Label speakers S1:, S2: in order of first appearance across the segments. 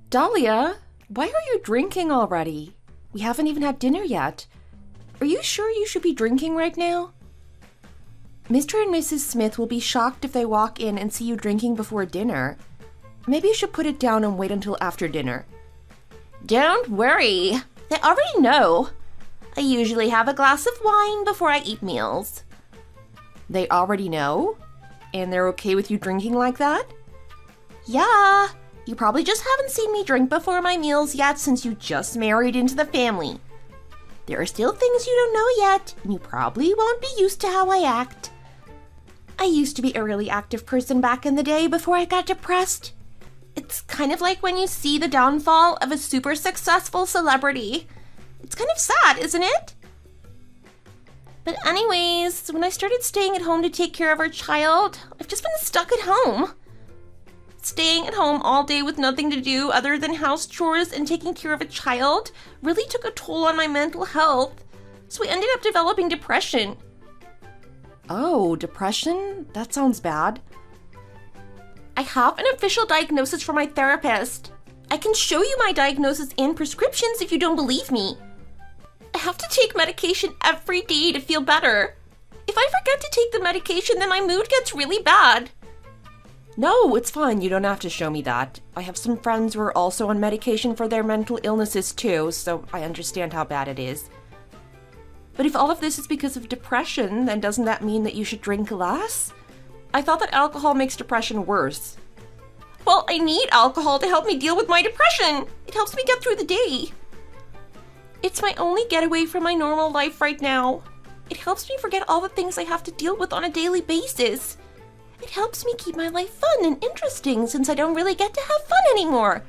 S1: Dahlia, why are you drinking already? We haven't even had dinner yet. Are you sure you should be drinking right now? Mr. and Mrs. Smith will be shocked if they walk in and see you drinking before dinner. Maybe you should put it down and wait until after dinner.
S2: Don't worry. They already know. I usually have a glass of wine before I eat meals.
S1: They already know? And they're okay with you drinking like that?
S2: Yeah. You probably just haven't seen me drink before my meals yet since you just married into the family. There are still things you don't know yet, and you probably won't be used to how I act. I used to be a really active person back in the day before I got depressed. It's kind of like when you see the downfall of a super successful celebrity. It's kind of sad, isn't it? But anyways, when I started staying at home to take care of our child, I've just been stuck at home. Staying at home all day with nothing to do other than house chores and taking care of a child really took a toll on my mental health, so I ended up developing depression.
S1: Oh, depression? That sounds bad.
S2: I have an official diagnosis from my therapist. I can show you my diagnosis and prescriptions if you don't believe me. I have to take medication every day to feel better. If I forget to take the medication, then my mood gets really bad.
S1: No, it's fine. You don't have to show me that. I have some friends who are also on medication for their mental illnesses too, so I understand how bad it is. But if all of this is because of depression, then doesn't that mean that you should drink less? I thought that alcohol makes depression worse.
S2: Well, I need alcohol to help me deal with my depression. It helps me get through the day. It's my only getaway from my normal life right now. It helps me forget all the things I have to deal with on a daily basis. It helps me keep my life fun and interesting since I don't really get to have fun anymore.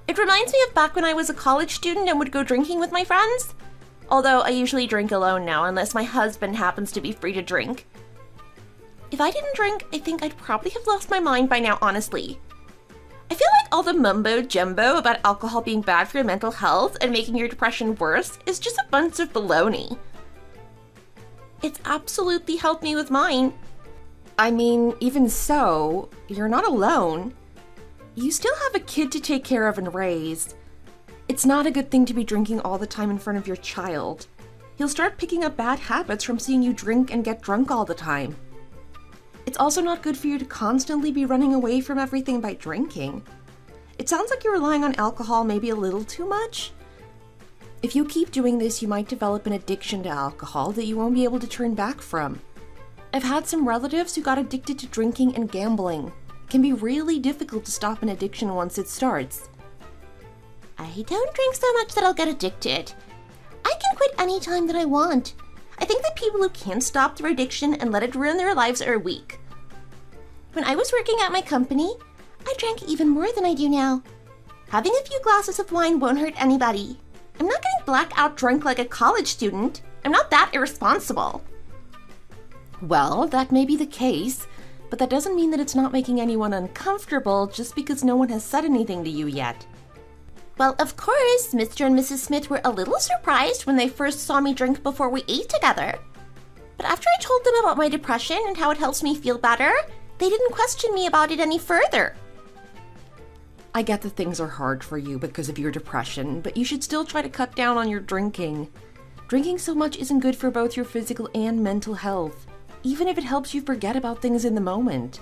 S2: It reminds me of back when I was a college student and would go drinking with my friends. Although I usually drink alone now unless my husband happens to be free to drink. If I didn't drink, I think I'd probably have lost my mind by now, honestly. I feel like all the mumbo-jumbo about alcohol being bad for your mental health and making your depression worse is just a bunch of baloney. It's absolutely helped me with mine.
S1: I mean, even so, you're not alone. You still have a kid to take care of and raise. It's not a good thing to be drinking all the time in front of your child. He'll start picking up bad habits from seeing you drink and get drunk all the time. It's also not good for you to constantly be running away from everything by drinking. It sounds like you're relying on alcohol maybe a little too much. If you keep doing this, you might develop an addiction to alcohol that you won't be able to turn back from. I've had some relatives who got addicted to drinking and gambling. It can be really difficult to stop an addiction once it starts.
S2: I don't drink so much that I'll get addicted. I can quit any time that I want. I think that people who can't stop their addiction and let it ruin their lives are weak. When I was working at my company, I drank even more than I do now. Having a few glasses of wine won't hurt anybody. I'm not getting blackout drunk like a college student. I'm not that irresponsible.
S1: Well, that may be the case, but that doesn't mean that it's not making anyone uncomfortable just because no one has said anything to you yet.
S2: Well, of course, Mr. and Mrs. Smith were a little surprised when they first saw me drink before we ate together. But after I told them about my depression and how it helps me feel better, they didn't question me about it any further.
S1: I get that things are hard for you because of your depression, but you should still try to cut down on your drinking. Drinking so much isn't good for both your physical and mental health, even if it helps you forget about things in the moment.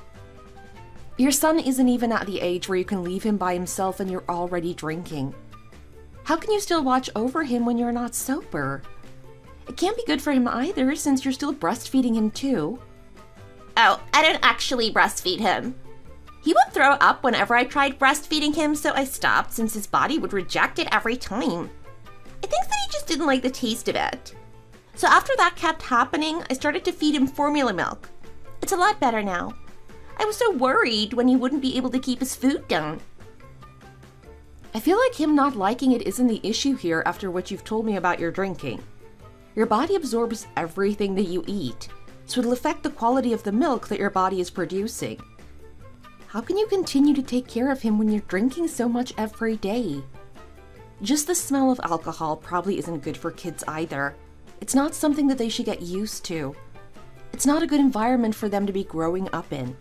S1: Your son isn't even at the age where you can leave him by himself and you're already drinking. How can you still watch over him when you're not sober? It can't be good for him either, since you're still breastfeeding him too.
S2: Oh, I don't actually breastfeed him. He would throw up whenever I tried breastfeeding him, so I stopped since his body would reject it every time. I think that he just didn't like the taste of it. So after that kept happening, I started to feed him formula milk. It's a lot better now. I was so worried when he wouldn't be able to keep his food down.
S1: I feel like him not liking it isn't the issue here after what you've told me about your drinking. Your body absorbs everything that you eat, so it'll affect the quality of the milk that your body is producing. How can you continue to take care of him when you're drinking so much every day? Just the smell of alcohol probably isn't good for kids either. It's not something that they should get used to. It's not a good environment for them to be growing up in.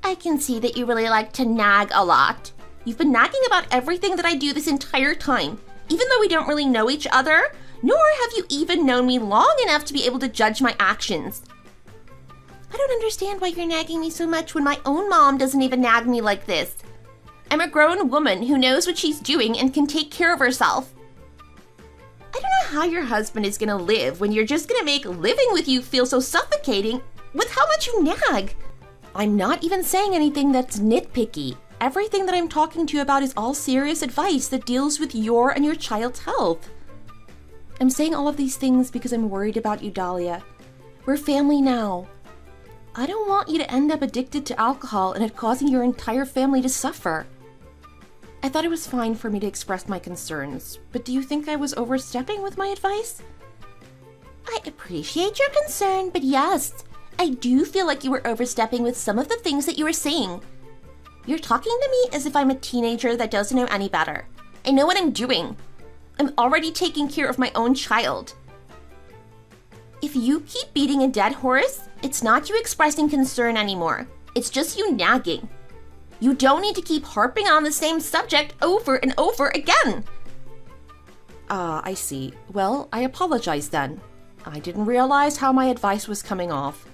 S2: I can see that you really like to nag a lot. You've been nagging about everything that I do this entire time, even though we don't really know each other, nor have you even known me long enough to be able to judge my actions. I don't understand why you're nagging me so much when my own mom doesn't even nag me like this. I'm a grown woman who knows what she's doing and can take care of herself. I don't know how your husband is gonna live when you're just gonna make living with you feel so suffocating with how much you nag.
S1: I'm not even saying anything that's nitpicky. Everything that I'm talking to you about is all serious advice that deals with your and your child's health. I'm saying all of these things because I'm worried about you, Dahlia. We're family now. I don't want you to end up addicted to alcohol and it causing your entire family to suffer. I thought it was fine for me to express my concerns, but do you think I was overstepping with my advice?
S2: I appreciate your concern, but yes, I do feel like you were overstepping with some of the things that you were saying. You're talking to me as if I'm a teenager that doesn't know any better. I know what I'm doing. I'm already taking care of my own child. If you keep beating a dead horse, it's not you expressing concern anymore. It's just you nagging. You don't need to keep harping on the same subject over and over again.
S1: I see. Well, I apologize then. I didn't realize how my advice was coming off.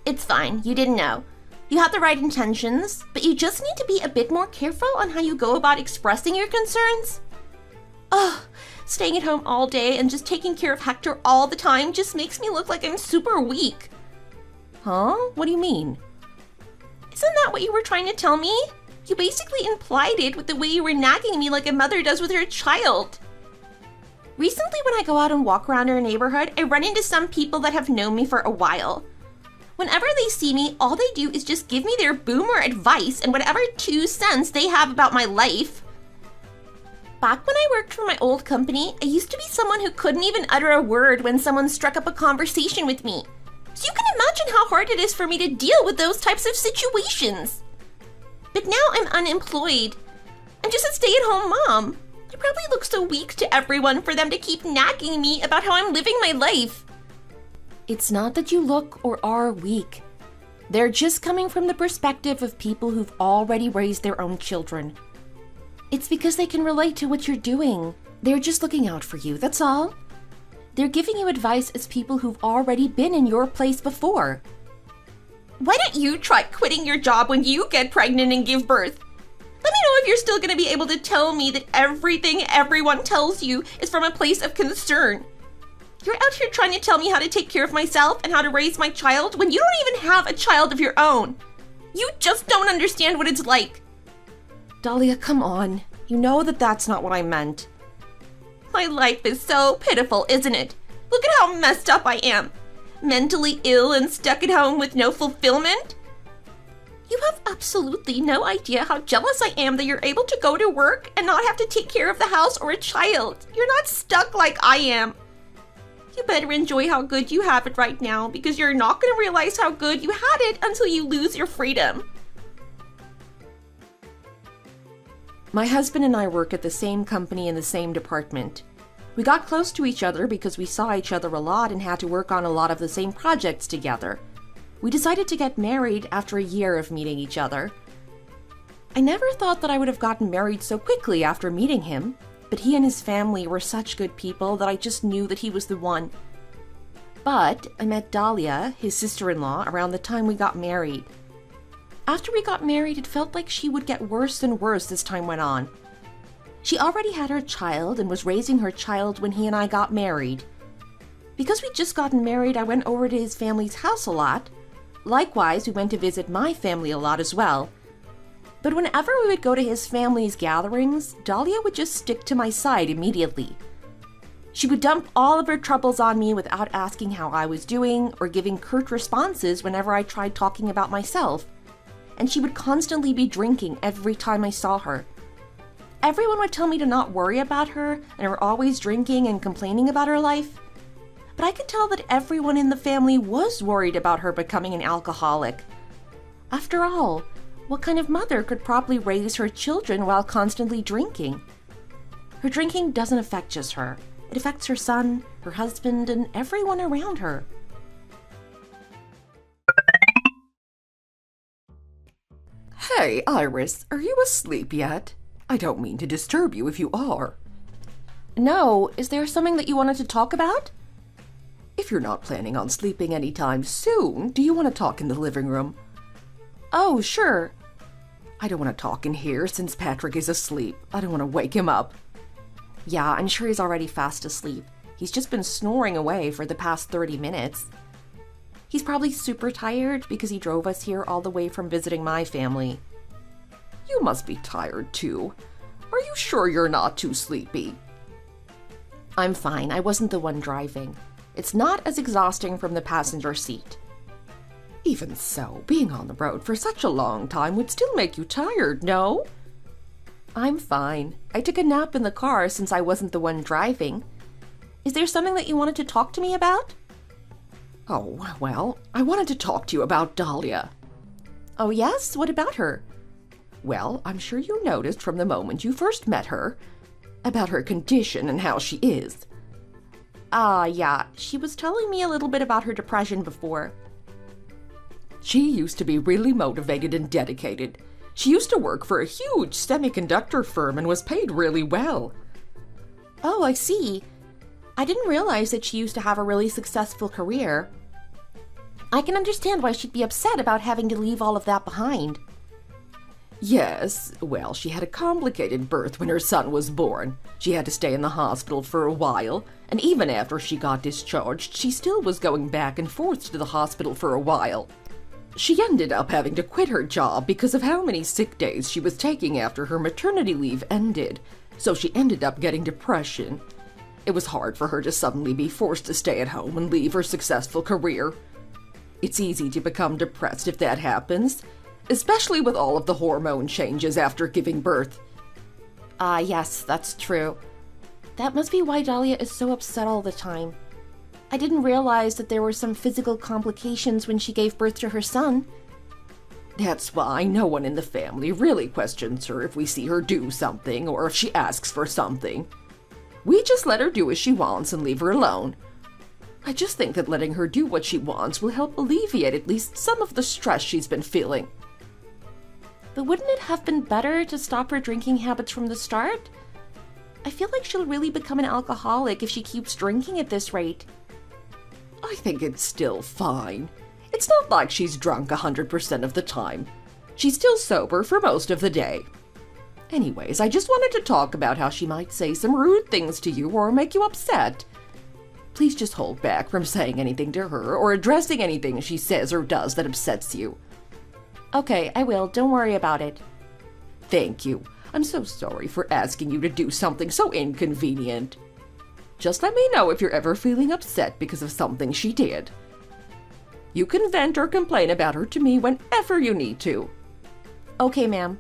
S2: It's fine, you didn't know. You have the right intentions, but you just need to be a bit more careful on how you go about expressing your concerns. Ugh, staying at home all day and just taking care of Hector all the time just makes me look like I'm super weak.
S1: Huh? What do you mean?
S2: Isn't that what you were trying to tell me? You basically implied it with the way you were nagging me like a mother does with her child. Recently, when I go out and walk around our neighborhood, I run into some people that have known me for a while. Whenever they see me, all they do is just give me their boomer advice and whatever 2 cents they have about my life. Back when I worked for my old company, I used to be someone who couldn't even utter a word when someone struck up a conversation with me. So you can imagine how hard it is for me to deal with those types of situations. But now I'm unemployed. I'm just a stay-at-home mom. I probably look so weak to everyone for them to keep nagging me about how I'm living my life.
S1: It's not that you look or are weak. They're just coming from the perspective of people who've already raised their own children. It's because they can relate to what you're doing. They're just looking out for you, that's all. They're giving you advice as people who've already been in your place before.
S2: Why don't you try quitting your job when you get pregnant and give birth? Let me know if you're still going to be able to tell me that everything everyone tells you is from a place of concern. You're out here trying to tell me how to take care of myself and how to raise my child when you don't even have a child of your own. You just don't understand what it's like.
S1: Dahlia, come on. You know that that's not what I meant.
S2: My life is so pitiful, isn't it? Look at how messed up I am. Mentally ill and stuck at home with no fulfillment. You have absolutely no idea how jealous I am that you're able to go to work and not have to take care of the house or a child. You're not stuck like I am. You better enjoy how good you have it right now because you're not going to realize how good you had it until you lose your freedom.
S1: My husband and I work at the same company in the same department. We got close to each other because we saw each other a lot and had to work on a lot of the same projects together. We decided to get married after a year of meeting each other. I never thought that I would have gotten married so quickly after meeting him, but he and his family were such good people that I just knew that he was the one. But I met Dahlia, his sister-in-law, around the time we got married. After we got married, it felt like she would get worse and worse as time went on. She already had her child and was raising her child when he and I got married. Because we'd just gotten married, I went over to his family's house a lot. Likewise, we went to visit my family a lot as well. But whenever we would go to his family's gatherings, Dahlia would just stick to my side immediately. She would dump all of her troubles on me without asking how I was doing or giving curt responses whenever I tried talking about myself. And she would constantly be drinking every time I saw her. Everyone would tell me to not worry about her and were always drinking and complaining about her life. But I could tell that everyone in the family was worried about her becoming an alcoholic. After all, what kind of mother could properly raise her children while constantly drinking? Her drinking doesn't affect just her. It affects her son, her husband, and everyone around her.
S3: Hey, Iris, are you asleep yet? I don't mean to disturb you if you are.
S1: No, is there something that you wanted to talk about?
S3: If you're not planning on sleeping anytime soon, do you want to talk in the living room?
S1: Oh, sure.
S3: I don't want to talk in here since Patrick is asleep. I don't want to wake him up.
S1: Yeah, I'm sure he's already fast asleep. He's just been snoring away for the past 30 minutes. He's probably super tired because he drove us here all the way from visiting my family.
S3: You must be tired too. Are you sure you're not too sleepy?
S1: I'm fine. I wasn't the one driving. It's not as exhausting from the passenger seat.
S3: Even so, being on the road for such a long time would still make you tired, no?
S1: I'm fine. I took a nap in the car since I wasn't the one driving. Is there something that you wanted to talk to me about?
S3: Oh, well, I wanted to talk to you about Dahlia.
S1: Oh, yes? What about her?
S3: Well, I'm sure you noticed from the moment you first met her about her condition and how she is.
S1: Yeah. She was telling me a little bit about her depression before.
S3: She used to be really motivated and dedicated. She used to work for a huge semiconductor firm and was paid really well.
S1: Oh, I see. I didn't realize that she used to have a really successful career. I can understand why she'd be upset about having to leave all of that behind.
S3: Yes, well, she had a complicated birth when her son was born. She had to stay in the hospital for a while, and even after she got discharged, she still was going back and forth to the hospital for a while. She ended up having to quit her job because of how many sick days she was taking after her maternity leave ended, so she ended up getting depression. It was hard for her to suddenly be forced to stay at home and leave her successful career. It's easy to become depressed if that happens, especially with all of the hormone changes after giving birth.
S1: Yes, that's true. That must be why Dahlia is so upset all the time. I didn't realize that there were some physical complications when she gave birth to her son.
S3: That's why no one in the family really questions her if we see her do something or if she asks for something. We just let her do as she wants and leave her alone. I just think that letting her do what she wants will help alleviate at least some of the stress she's been feeling.
S1: But wouldn't it have been better to stop her drinking habits from the start? I feel like she'll really become an alcoholic if she keeps drinking at this rate.
S3: I think it's still fine. It's not like she's drunk 100% of the time. She's still sober for most of the day. Anyways, I just wanted to talk about how she might say some rude things to you or make you upset. Please just hold back from saying anything to her or addressing anything she says or does that upsets you.
S1: Okay, I will. Don't worry about it.
S3: Thank you. I'm so sorry for asking you to do something so inconvenient. Just let me know if you're ever feeling upset because of something she did. You can vent or complain about her to me whenever you need to.
S1: Okay, ma'am.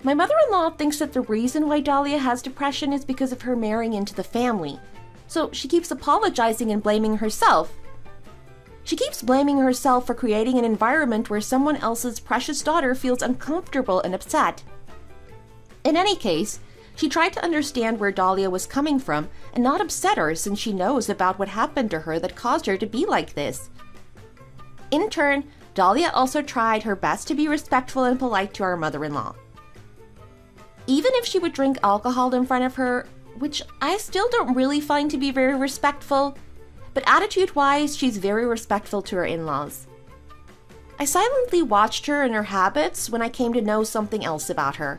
S1: My mother-in-law thinks that the reason why Dahlia has depression is because of her marrying into the family. So she keeps apologizing and blaming herself. She keeps blaming herself for creating an environment where someone else's precious daughter feels uncomfortable and upset. In any case, she tried to understand where Dahlia was coming from and not upset her since she knows about what happened to her that caused her to be like this. In turn, Dahlia also tried her best to be respectful and polite to our mother-in-law. Even if she would drink alcohol in front of her, which I still don't really find to be very respectful, but attitude-wise, she's very respectful to her in-laws. I silently watched her and her habits when I came to know something else about her.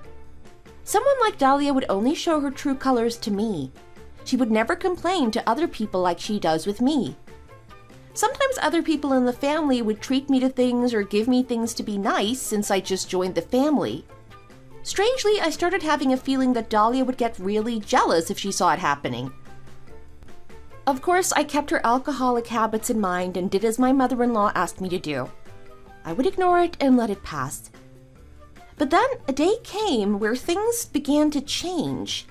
S1: Someone like Dahlia would only show her true colors to me. She would never complain to other people like she does with me. Sometimes other people in the family would treat me to things or give me things to be nice since I just joined the family. Strangely, I started having a feeling that Dahlia would get really jealous if she saw it happening. Of course, I kept her alcoholic habits in mind and did as my mother-in-law asked me to do. I would ignore it and let it pass. But then a day came where things began to change.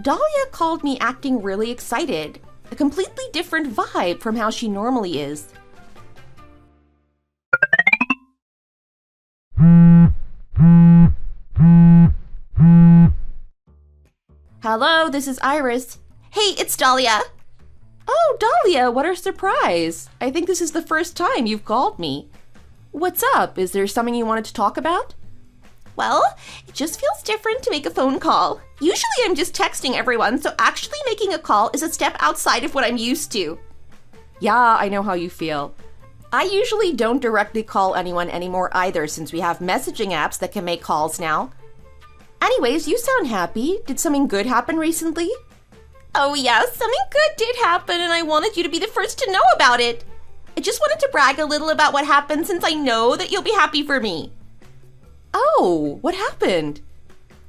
S1: Dahlia called me acting really excited, a completely different vibe from how she normally is. Hello, this is Iris.
S2: Hey, it's Dahlia.
S1: Oh, Dahlia, what a surprise. I think this is the first time you've called me. What's up? Is there something you wanted to talk about?
S2: Well, it just feels different to make a phone call. Usually I'm just texting everyone, so actually making a call is a step outside of what I'm used to.
S1: Yeah, I know how you feel. I usually don't directly call anyone anymore either, since we have messaging apps that can make calls now. Anyways, you sound happy. Did something good happen recently?
S2: Oh yes, something good did happen and I wanted you to be the first to know about it. I just wanted to brag a little about what happened since I know that you'll be happy for me.
S1: Oh, what happened?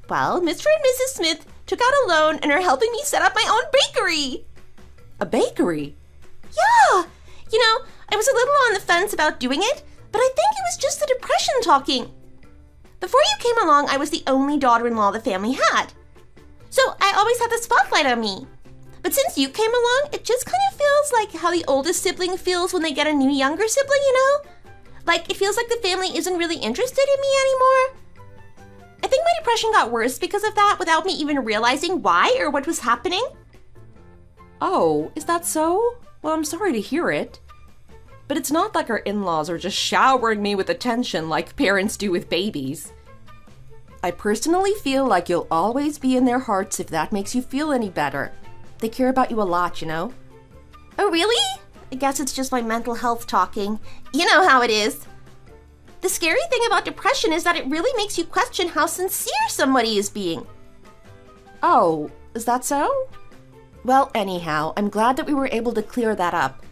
S2: Well, Mr. and Mrs. Smith took out a loan and are helping me set up my own bakery.
S1: A bakery?
S2: Yeah! You know, I was a little on the fence about doing it, but I think it was just the depression talking. Before you came along, I was the only daughter-in-law the family had. So I always had the spotlight on me. But since you came along, it just kind of feels like how the oldest sibling feels when they get a new younger sibling, you know? Like, it feels like the family isn't really interested in me anymore. I think my depression got worse because of that without me even realizing why or what was happening.
S1: Oh, is that so? Well, I'm sorry to hear it. But it's not like our in-laws are just showering me with attention like parents do with babies. I personally feel like you'll always be in their hearts if that makes you feel any better. They care about you a lot, you know?
S2: Oh, really? I guess it's just my mental health talking. You know how it is. The scary thing about depression is that it really makes you question how sincere somebody is being.
S1: Oh, is that so? Well, anyhow, I'm glad that we were able to clear that up.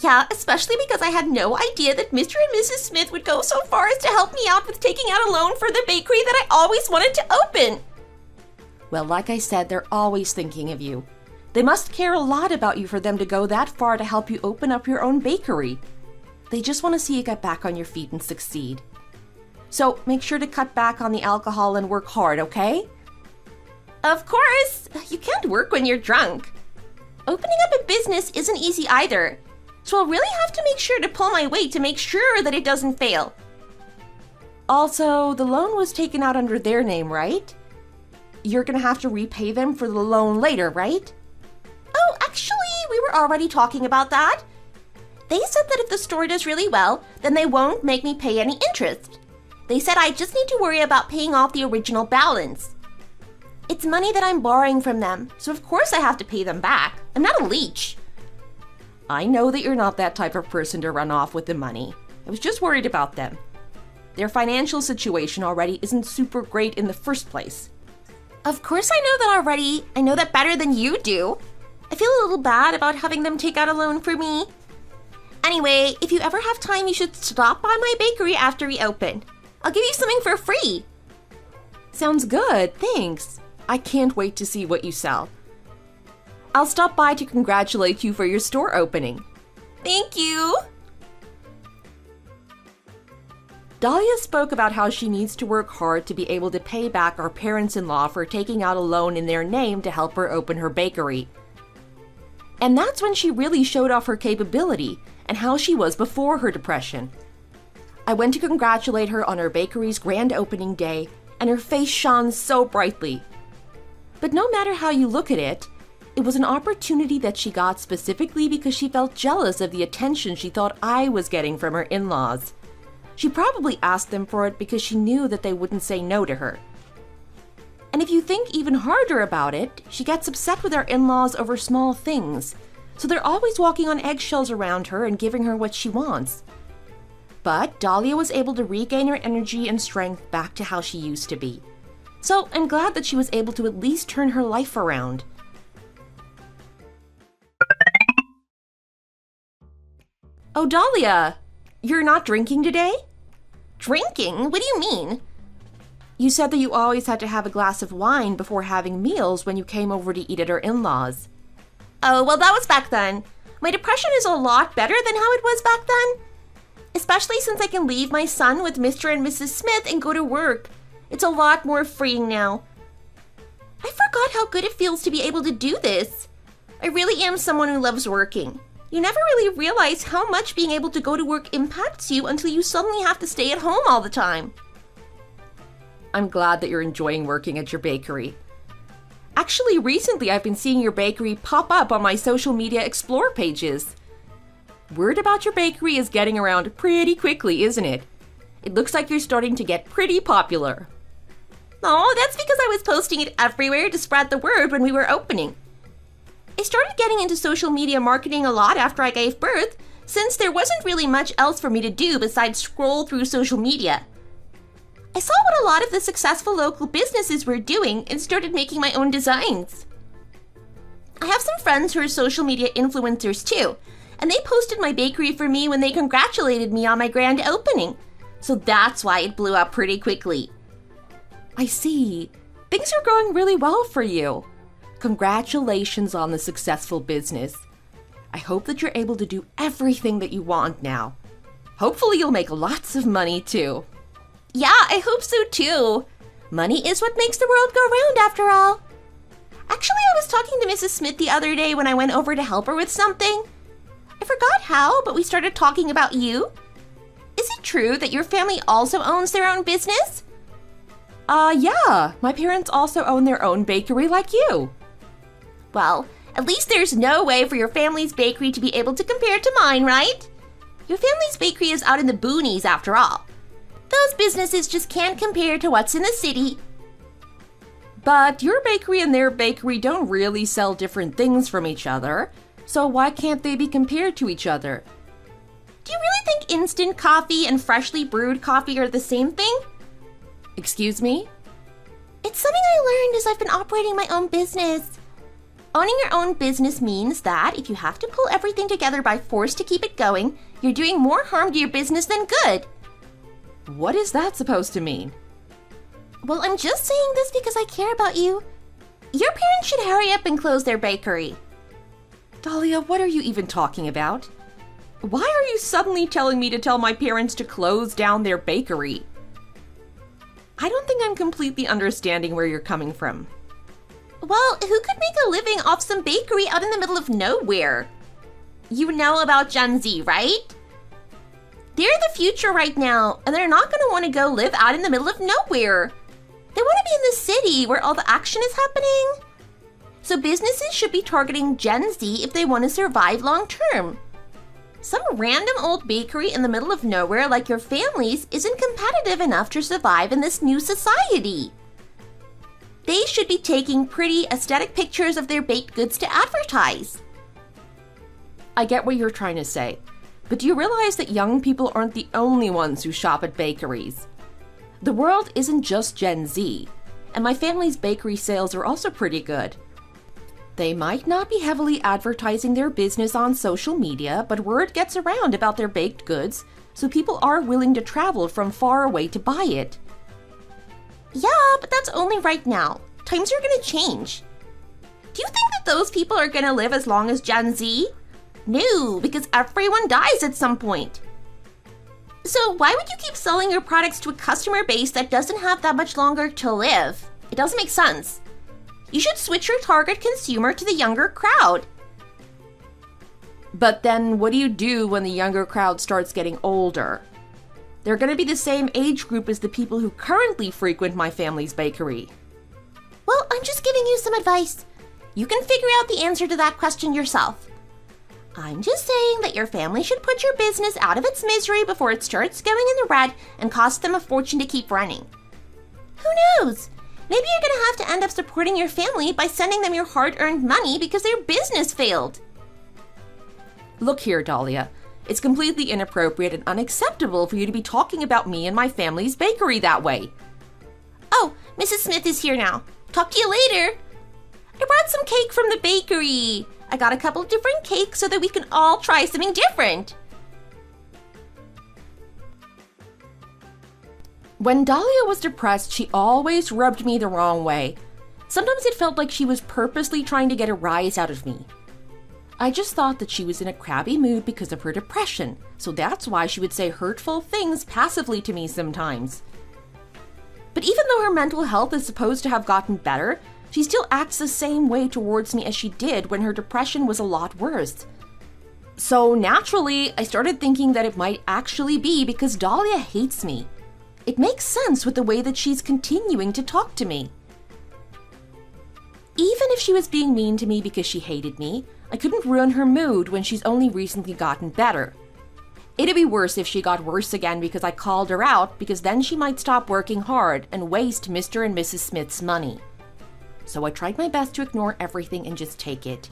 S2: Yeah, especially because I had no idea that Mr. and Mrs. Smith would go so far as to help me out with taking out a loan for the bakery that I always wanted to open.
S1: Well, like I said, they're always thinking of you. They must care a lot about you for them to go that far to help you open up your own bakery. They just want to see you get back on your feet and succeed. So make sure to cut back on the alcohol and work hard, okay?
S2: Of course! You can't work when you're drunk. Opening up a business isn't easy either, so I'll really have to make sure to pull my weight to make sure that it doesn't fail.
S1: Also, the loan was taken out under their name, right? You're gonna have to repay them for the loan later, right?
S2: Oh, actually, we were already talking about that. They said that if the store does really well, then they won't make me pay any interest. They said I just need to worry about paying off the original balance. It's money that I'm borrowing from them, so of course I have to pay them back. I'm not a leech.
S1: I know that you're not that type of person to run off with the money. I was just worried about them. Their financial situation already isn't super great in the first place.
S2: Of course I know that already. I know that better than you do. I feel a little bad about having them take out a loan for me. Anyway, if you ever have time, you should stop by my bakery after we open. I'll give you something for free.
S1: Sounds good, thanks. I can't wait to see what you sell. I'll stop by to congratulate you for your store opening.
S2: Thank you.
S1: Dahlia spoke about how she needs to work hard to be able to pay back our parents-in-law for taking out a loan in their name to help her open her bakery. And that's when she really showed off her capability and how she was before her depression. I went to congratulate her on her bakery's grand opening day, and her face shone so brightly. But no matter how you look at it, it was an opportunity that she got specifically because she felt jealous of the attention she thought I was getting from her in-laws. She probably asked them for it because she knew that they wouldn't say no to her. And if you think even harder about it, she gets upset with her in-laws over small things, so they're always walking on eggshells around her and giving her what she wants. But Dahlia was able to regain her energy and strength back to how she used to be. So I'm glad that she was able to at least turn her life around. Oh, Dahlia, you're not drinking today?
S2: Drinking? What do you mean?
S1: You said that you always had to have a glass of wine before having meals when you came over to eat at our in-laws.
S2: Oh, well, that was back then. My depression is a lot better than how it was back then. Especially since I can leave my son with Mr. and Mrs. Smith and go to work. It's a lot more freeing now. I forgot how good it feels to be able to do this. I really am someone who loves working. You never really realize how much being able to go to work impacts you until you suddenly have to stay at home all the time.
S1: I'm glad that you're enjoying working at your bakery. Actually, recently I've been seeing your bakery pop up on my social media explore pages.
S3: Word about your bakery is getting around pretty quickly, isn't it? It looks like you're starting to get pretty popular.
S2: Oh, that's because I was posting it everywhere to spread the word when we were opening. I started getting into social media marketing a lot after I gave birth, since there wasn't really much else for me to do besides scroll through social media. I saw what a lot of the successful local businesses were doing and started making my own designs. I have some friends who are social media influencers too, and they posted my bakery for me when they congratulated me on my grand opening. So that's why it blew up pretty quickly.
S3: I see. Things are going really well for you. Congratulations on the successful business. I hope that you're able to do everything that you want now. Hopefully you'll make lots of money too.
S2: Yeah, I hope so too. Money is what makes the world go round after all. Actually, I was talking to Mrs. Smith the other day when I went over to help her with something. I forgot how, but we started talking about you. Is it true that your family also owns their own business?
S3: Yeah. My parents also own their own bakery like you.
S2: Well, at least there's no way for your family's bakery to be able to compare to mine, right? Your family's bakery is out in the boonies after all. Those businesses just can't compare to what's in the city.
S3: But your bakery and their bakery don't really sell different things from each other, so why can't they be compared to each other?
S2: Do you really think instant coffee and freshly brewed coffee are the same thing?
S3: Excuse me?
S2: It's something I learned as I've been operating my own business. Owning your own business means that if you have to pull everything together by force to keep it going, you're doing more harm to your business than good.
S3: What is that supposed to mean?
S2: Well, I'm just saying this because I care about you. Your parents should hurry up and close their bakery.
S3: Dahlia, what are you even talking about? Why are you suddenly telling me to tell my parents to close down their bakery? I don't think I'm completely understanding where you're coming from.
S2: Well, who could make a living off some bakery out in the middle of nowhere? You know about Gen Z, right? They're the future right now, and they're not going to want to go live out in the middle of nowhere. They want to be in the city where all the action is happening. So businesses should be targeting Gen Z if they want to survive long term. Some random old bakery in the middle of nowhere like your family's isn't competitive enough to survive in this new society. They should be taking pretty aesthetic pictures of their baked goods to advertise.
S3: I get what you're trying to say, but do you realize that young people aren't the only ones who shop at bakeries? The world isn't just Gen Z, and my family's bakery sales are also pretty good. They might not be heavily advertising their business on social media, but word gets around about their baked goods, so people are willing to travel from far away to buy it.
S2: Yeah, but that's only right now. Times are gonna change. Do you think that those people are gonna live as long as Gen Z? No, because everyone dies at some point. So why would you keep selling your products to a customer base that doesn't have that much longer to live? It doesn't make sense. You should switch your target consumer to the younger crowd.
S3: But then what do you do when the younger crowd starts getting older? They're going to be the same age group as the people who currently frequent my family's bakery.
S2: Well, I'm just giving you some advice. You can figure out the answer to that question yourself. I'm just saying that your family should put your business out of its misery before it starts going in the red and costs them a fortune to keep running. Who knows? Maybe you're gonna have to end up supporting your family by sending them your hard-earned money because their business failed.
S3: Look here, Dahlia. It's completely inappropriate and unacceptable for you to be talking about me and my family's bakery that way.
S2: Oh, Mrs. Smith is here now. Talk to you later. I brought some cake from the bakery. I got a couple of different cakes so that we can all try something different.
S3: When Dahlia was depressed, she always rubbed me the wrong way. Sometimes it felt like she was purposely trying to get a rise out of me. I just thought that she was in a crabby mood because of her depression, so that's why she would say hurtful things passively to me sometimes. But even though her mental health is supposed to have gotten better, she still acts the same way towards me as she did when her depression was a lot worse. So naturally, I started thinking that it might actually be because Dahlia hates me. It makes sense with the way that she's continuing to talk to me. Even if she was being mean to me because she hated me,
S1: I couldn't ruin her mood when she's only recently gotten better. It'd be worse if she got worse again because I called her out, because then she might stop working hard and waste Mr. and Mrs. Smith's money. So I tried my best to ignore everything and just take it.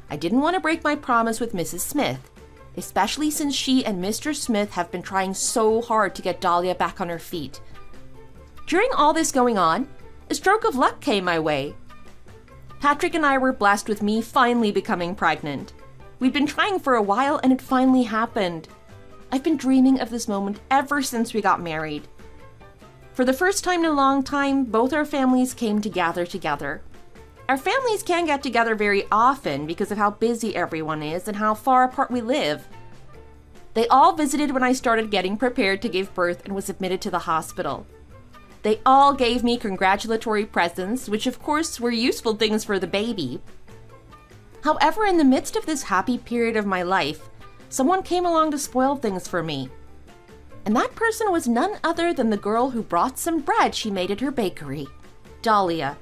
S1: I didn't want to break my promise with Mrs. Smith, especially since she and Mr. Smith have been trying so hard to get Dahlia back on her feet. During all this going on, a stroke of luck came my way. Patrick and I were blessed with me finally becoming pregnant. We'd been trying for a while and it finally happened. I've been dreaming of this moment ever since we got married. For the first time in a long time, both our families came to gather together. Our families can't get together very often because of how busy everyone is and how far apart we live. They all visited when I started getting prepared to give birth and was admitted to the hospital. They all gave me congratulatory presents, which of course were useful things for the baby. However, in the midst of this happy period of my life, someone came along to spoil things for me. And that person was none other than the girl who brought some bread she made at her bakery, Dahlia.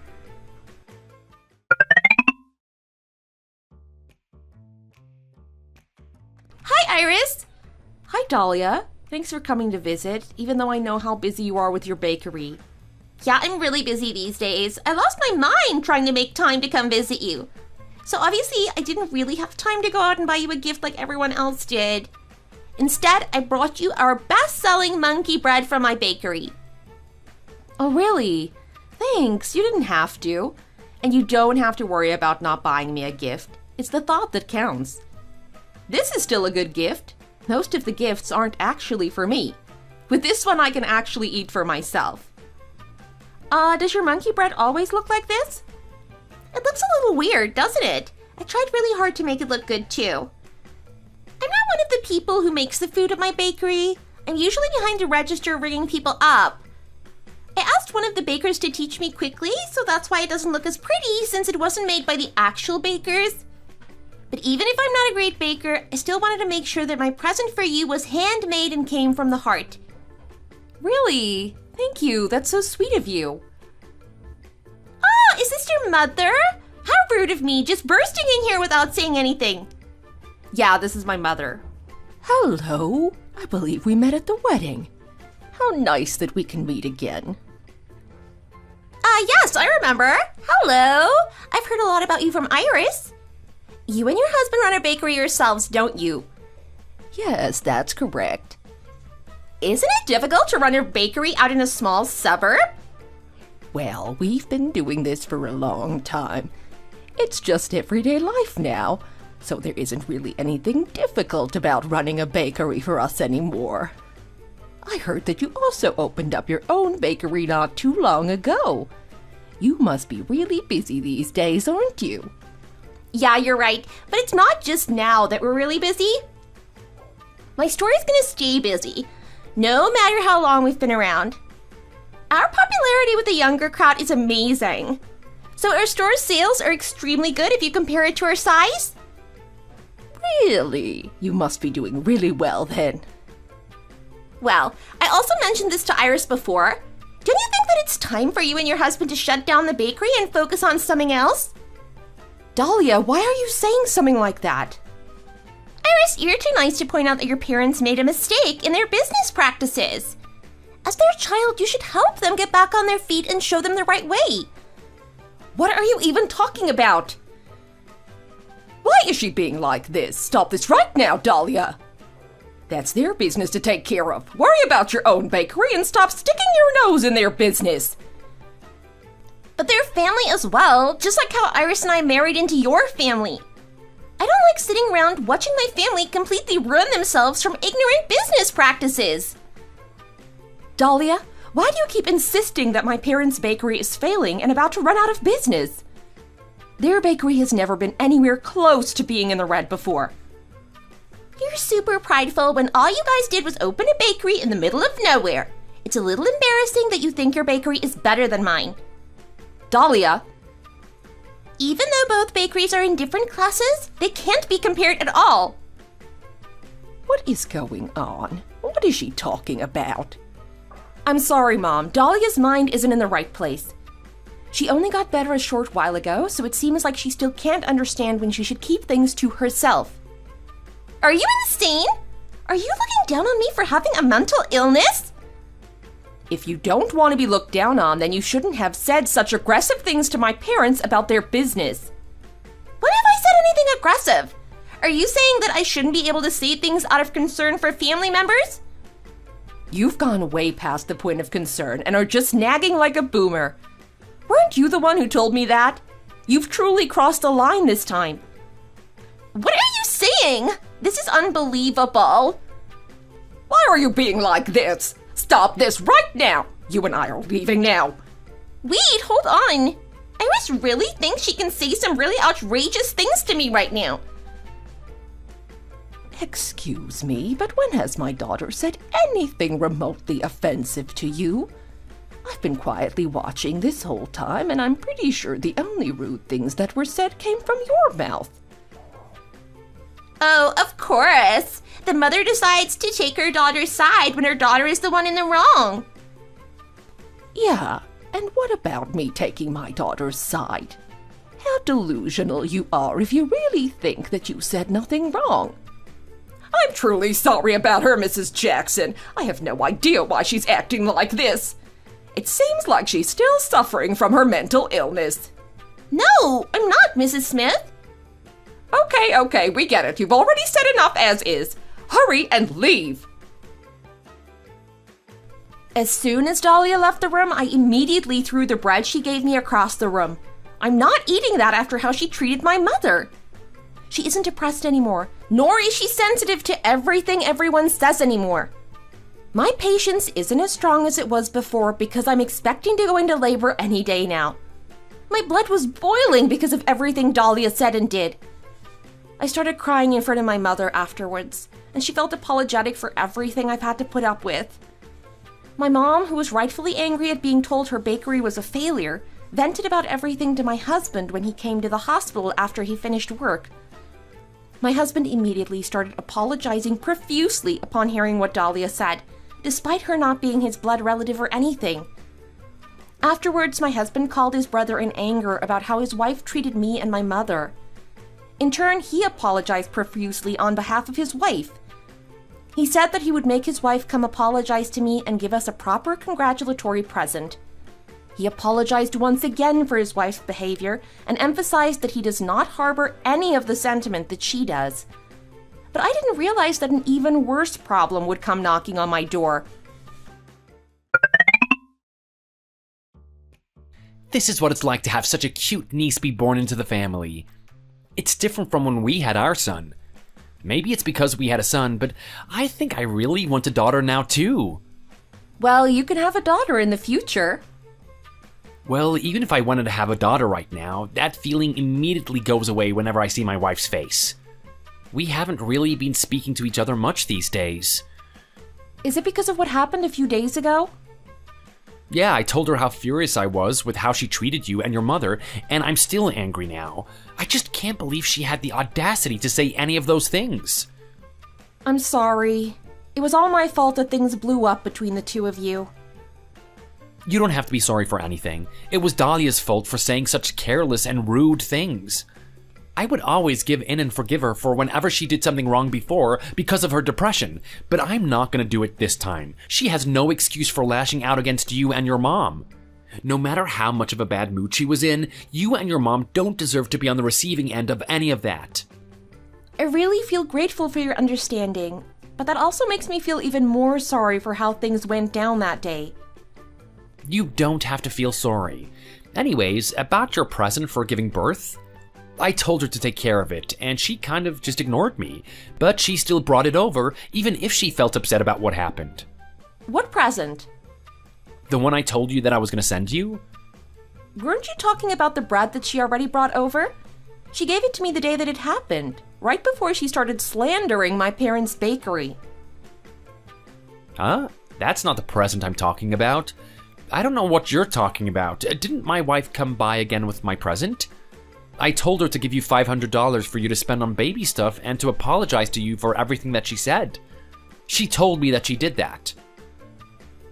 S2: Hi, Iris!
S1: Hi, Dahlia. Thanks for coming to visit, even though I know how busy you are with your bakery.
S2: Yeah, I'm really busy these days. I lost my mind trying to make time to come visit you. So obviously, I didn't really have time to go out and buy you a gift like everyone else did. Instead, I brought you our best-selling monkey bread from my bakery.
S1: Oh, really? Thanks, you didn't have to. And you don't have to worry about not buying me a gift. It's the thought that counts. This is still a good gift. Most of the gifts aren't actually for me. With this one, I can actually eat for myself. Does your monkey bread always look like this?
S2: It looks a little weird, doesn't it? I tried really hard to make it look good, too. I'm not one of the people who makes the food at my bakery. I'm usually behind the register ringing people up. I asked one of the bakers to teach me quickly, so that's why it doesn't look as pretty since it wasn't made by the actual bakers. But even if I'm not a great baker, I still wanted to make sure that my present for you was handmade and came from the heart.
S1: Really? Thank you. That's so sweet of you.
S2: Oh, is this your mother? How rude of me, just bursting in here without saying anything.
S1: Yeah, this is my mother.
S3: Hello. I believe we met at the wedding. How nice that we can meet again.
S2: Yes, I remember. Hello. I've heard a lot about you from Iris. You and your husband run a bakery yourselves, don't you?
S3: Yes, that's correct.
S2: Isn't it difficult to run a bakery out in a small suburb?
S3: Well, we've been doing this for a long time. It's just everyday life now, so there isn't really anything difficult about running a bakery for us anymore. I heard that you also opened up your own bakery not too long ago. You must be really busy these days, aren't you?
S2: Yeah, you're right, but it's not just now that we're really busy. My story's gonna stay busy, no matter how long we've been around. Our popularity with the younger crowd is amazing. So our store's sales are extremely good if you compare it to our size.
S3: Really? You must be doing really well then.
S2: Well, I also mentioned this to Iris before. Don't you think that it's time for you and your husband to shut down the bakery and focus on something else?
S1: Dahlia, why are you saying something like that?
S2: Iris, you're too nice to point out that your parents made a mistake in their business practices. As their child, you should help them get back on their feet and show them the right way.
S1: What are you even talking about?
S3: Why is she being like this? Stop this right now, Dahlia. That's their business to take care of. Worry about your own bakery and stop sticking your nose in their business.
S2: But they're family as well, just like how Iris and I married into your family. I don't like sitting around watching my family completely ruin themselves from ignorant business practices.
S1: Dahlia, why do you keep insisting that my parents' bakery is failing and about to run out of business? Their bakery has never been anywhere close to being in the red before.
S2: You're super prideful when all you guys did was open a bakery in the middle of nowhere. It's a little embarrassing that you think your bakery is better than mine.
S1: Dahlia.
S2: Even though both bakeries are in different classes, they can't be compared at all.
S3: What is going on? What is she talking about?
S1: I'm sorry, Mom. Dahlia's mind isn't in the right place. She only got better a short while ago, so it seems like she still can't understand when she should keep things to herself.
S2: Are you insane? Are you looking down on me for having a mental illness?
S1: If you don't want to be looked down on, then you shouldn't have said such aggressive things to my parents about their business.
S2: When have I said anything aggressive? Are you saying that I shouldn't be able to say things out of concern for family members?
S1: You've gone way past the point of concern and are just nagging like a boomer. Weren't you the one who told me that? You've truly crossed the line this time.
S2: What are you saying? This is unbelievable.
S3: Why are you being like this? Stop this right now! You and I are leaving now.
S2: Wait, hold on. Iris really thinks she can say some really outrageous things to me right now.
S3: Excuse me, but when has my daughter said anything remotely offensive to you? I've been quietly watching this whole time, and I'm pretty sure the only rude things that were said came from your mouth.
S2: Oh, of course. The mother decides to take her daughter's side when her daughter is the one in the wrong.
S3: Yeah, and what about me taking my daughter's side? How delusional you are if you really think that you said nothing wrong. I'm truly sorry about her, Mrs. Jackson. I have no idea why she's acting like this. It seems like she's still suffering from her mental illness.
S2: No, I'm not, Mrs. Smith.
S3: Okay, we get it. You've already said enough as is. Hurry and leave.
S1: As soon as Dahlia left the room, I immediately threw the bread she gave me across the room. I'm not eating that after how she treated my mother. She isn't depressed anymore, nor is she sensitive to everything everyone says anymore. My patience isn't as strong as it was before because I'm expecting to go into labor any day now. My blood was boiling because of everything Dahlia said and did. I started crying in front of my mother afterwards, and she felt apologetic for everything I've had to put up with. My mom, who was rightfully angry at being told her bakery was a failure, vented about everything to my husband when he came to the hospital after he finished work. My husband immediately started apologizing profusely upon hearing what Dahlia said, despite her not being his blood relative or anything. Afterwards, my husband called his brother in anger about how his wife treated me and my mother. In turn, he apologized profusely on behalf of his wife. He said that he would make his wife come apologize to me and give us a proper congratulatory present. He apologized once again for his wife's behavior and emphasized that he does not harbor any of the sentiment that she does. But I didn't realize that an even worse problem would come knocking on my door.
S4: This is what it's like to have such a cute niece be born into the family. It's different from when we had our son. Maybe it's because we had a son, but I think I really want a daughter now too.
S1: Well, you can have a daughter in the future.
S4: Well, even if I wanted to have a daughter right now, that feeling immediately goes away whenever I see my wife's face. We haven't really been speaking to each other much these days.
S1: Is it because of what happened a few days ago?
S4: Yeah, I told her how furious I was with how she treated you and your mother, and I'm still angry now. I just can't believe she had the audacity to say any of those things.
S1: I'm sorry. It was all my fault that things blew up between the two of you.
S4: You don't have to be sorry for anything. It was Dahlia's fault for saying such careless and rude things. I would always give in and forgive her for whenever she did something wrong before because of her depression, but I'm not going to do it this time. She has no excuse for lashing out against you and your mom. No matter how much of a bad mood she was in, you and your mom don't deserve to be on the receiving end of any of that.
S1: I really feel grateful for your understanding, but that also makes me feel even more sorry for how things went down that day.
S4: You don't have to feel sorry. Anyways, about your present for giving birth, I told her to take care of it, and she kind of just ignored me, but she still brought it over, even if she felt upset about what happened.
S1: What present?
S4: The one I told you that I was going to send you?
S1: Weren't you talking about the bread that she already brought over? She gave it to me the day that it happened, right before she started slandering my parents' bakery.
S4: Huh? That's not the present I'm talking about. I don't know what you're talking about. Didn't my wife come by again with my present? I told her to give you $500 for you to spend on baby stuff and to apologize to you for everything that she said. She told me that she did that.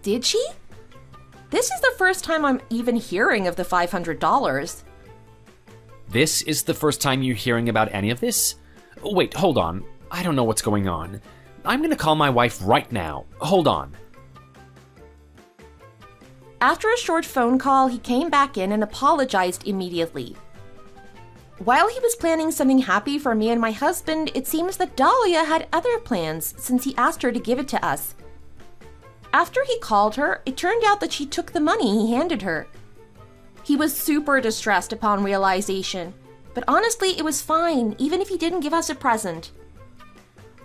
S1: Did she? This is the first time I'm even hearing of the $500.
S4: This is the first time you're hearing about any of this? Wait, hold on. I don't know what's going on. I'm gonna call my wife right now. Hold on.
S1: After a short phone call, he came back in and apologized immediately. While he was planning something happy for me and my husband, it seems that Dahlia had other plans since he asked her to give it to us. After he called her, it turned out that she took the money he handed her. He was super distressed upon realization, but honestly, it was fine, even if he didn't give us a present.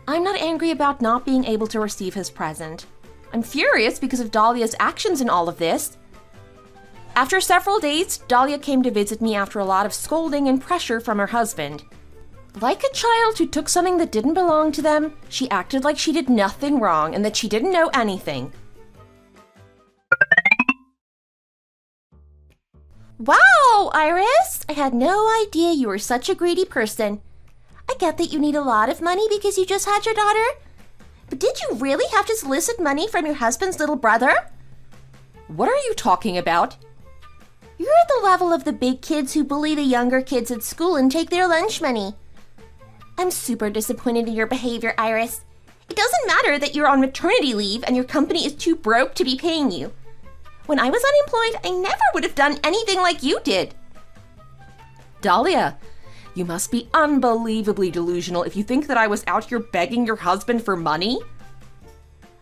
S1: I'm not angry about not being able to receive his present. I'm furious because of Dahlia's actions in all of this. After several days, Dahlia came to visit me after a lot of scolding and pressure from her husband. Like a child who took something that didn't belong to them, she acted like she did nothing wrong and that she didn't know anything.
S2: Wow, Iris! I had no idea you were such a greedy person. I get that you need a lot of money because you just had your daughter. But did you really have to solicit money from your husband's little brother?
S1: What are you talking about?
S2: You're at the level of the big kids who bully the younger kids at school and take their lunch money. I'm super disappointed in your behavior, Iris. It doesn't matter that you're on maternity leave and your company is too broke to be paying you. When I was unemployed, I never would have done anything like you did.
S1: Dahlia, you must be unbelievably delusional if you think that I was out here begging your husband for money.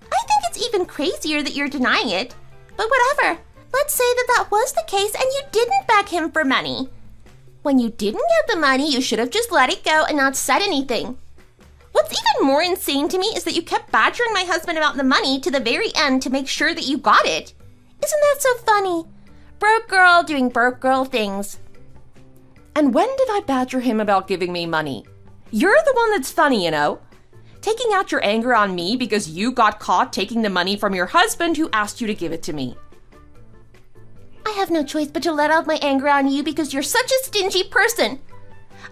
S2: I think it's even crazier that you're denying it. But whatever. Let's say that that was the case and you didn't beg him for money. When you didn't get the money, you should have just let it go and not said anything. What's even more insane to me is that you kept badgering my husband about the money to the very end to make sure that you got it. Isn't that so funny? Broke girl doing broke girl things.
S1: And when did I badger him about giving me money? You're the one that's funny, you know. Taking out your anger on me because you got caught taking the money from your husband who asked you to give it to me.
S2: I have no choice but to let out my anger on you because you're such a stingy person.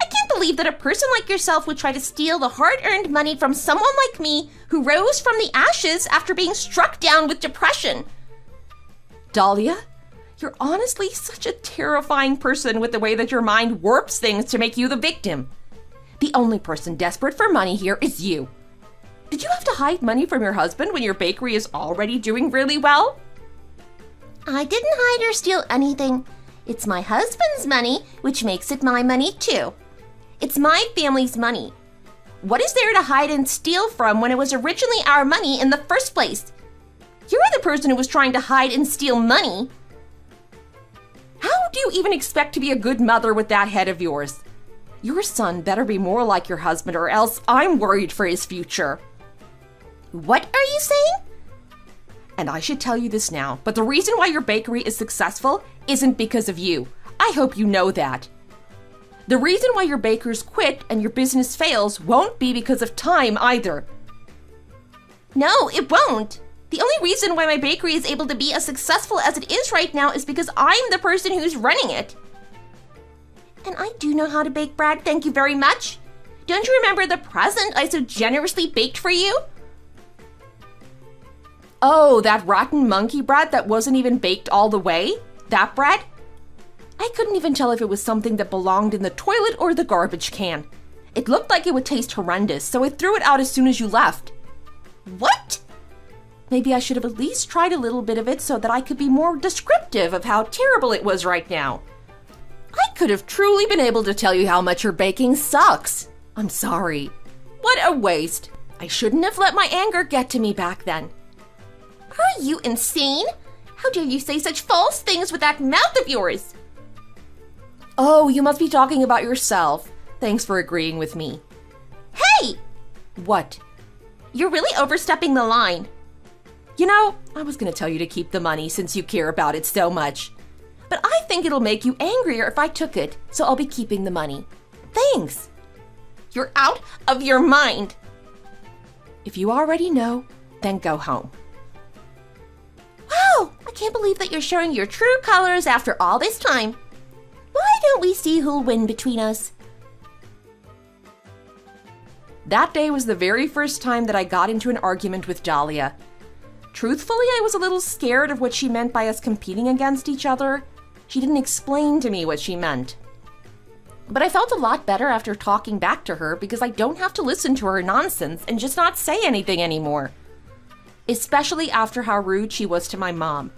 S2: I can't believe that a person like yourself would try to steal the hard-earned money from someone like me who rose from the ashes after being struck down with depression.
S1: Dahlia, you're honestly such a terrifying person with the way that your mind warps things to make you the victim. The only person desperate for money here is you. Did you have to hide money from your husband when your bakery is already doing really well?
S2: I didn't hide or steal anything. It's my husband's money, which makes it my money too. It's my family's money. What is there to hide and steal from when it was originally our money in the first place? You're the person who was trying to hide and steal money.
S1: How do you even expect to be a good mother with that head of yours? Your son better be more like your husband or else I'm worried for his future.
S2: What are you saying?
S1: And I should tell you this now, but the reason why your bakery is successful isn't because of you. I hope you know that. The reason why your bakers quit and your business fails won't be because of time either.
S2: No, it won't. The only reason why my bakery is able to be as successful as it is right now is because I'm the person who's running it. And I do know how to bake bread, thank you very much. Don't you remember the present I so generously baked for you?
S1: Oh, that rotten monkey bread that wasn't even baked all the way? That bread? I couldn't even tell if it was something that belonged in the toilet or the garbage can. It looked like it would taste horrendous, so I threw it out as soon as you left.
S2: What?
S1: Maybe I should have at least tried a little bit of it so that I could be more descriptive of how terrible it was right now. I could have truly been able to tell you how much your baking sucks. I'm sorry. What a waste. I shouldn't have let my anger get to me back then.
S2: Are you insane? How dare you say such false things with that mouth of yours?
S1: Oh, you must be talking about yourself. Thanks for agreeing with me.
S2: Hey!
S1: What?
S2: You're really overstepping the line.
S1: You know, I was going to tell you to keep the money since you care about it so much. But I think it'll make you angrier if I took it, so I'll be keeping the money. Thanks.
S2: You're out of your mind.
S1: If you already know, then go home.
S2: Wow, I can't believe that you're showing your true colors after all this time. Why don't we see who'll win between us?
S1: That day was the very first time that I got into an argument with Dahlia. Truthfully, I was a little scared of what she meant by us competing against each other. She didn't explain to me what she meant. But I felt a lot better after talking back to her because I don't have to listen to her nonsense and just not say anything anymore. Especially after how rude she was to my mom.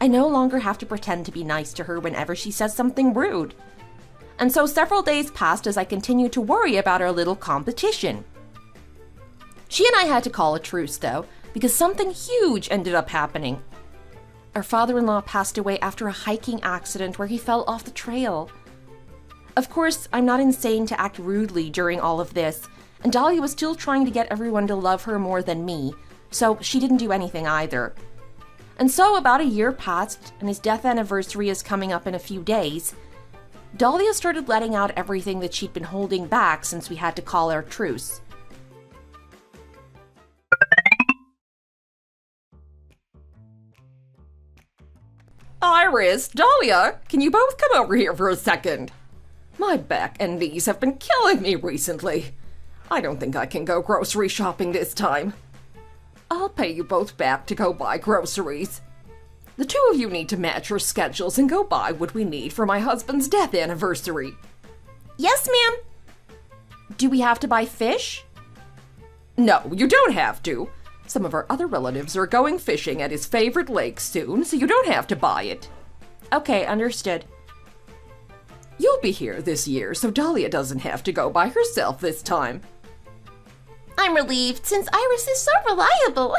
S1: I no longer have to pretend to be nice to her whenever she says something rude. And so several days passed as I continued to worry about our little competition. She and I had to call a truce, though, because something huge ended up happening. Our father-in-law passed away after a hiking accident where he fell off the trail. Of course, I'm not insane to act rudely during all of this, and Dahlia was still trying to get everyone to love her more than me, so she didn't do anything either. And so about a year passed, and his death anniversary is coming up in a few days. Dahlia started letting out everything that she'd been holding back since we had to call our truce.
S3: Iris, Dahlia, can you both come over here for a second? My back and knees have been killing me recently. I don't think I can go grocery shopping this time. I'll pay you both back to go buy groceries. The two of you need to match your schedules and go buy what we need for my husband's death anniversary.
S1: Yes, ma'am. Do we have to buy fish?
S3: No, you don't have to. Some of our other relatives are going fishing at his favorite lake soon, so you don't have to buy it.
S1: Okay, understood.
S3: You'll be here this year, so Dahlia doesn't have to go by herself this time.
S2: I'm relieved since Iris is so reliable.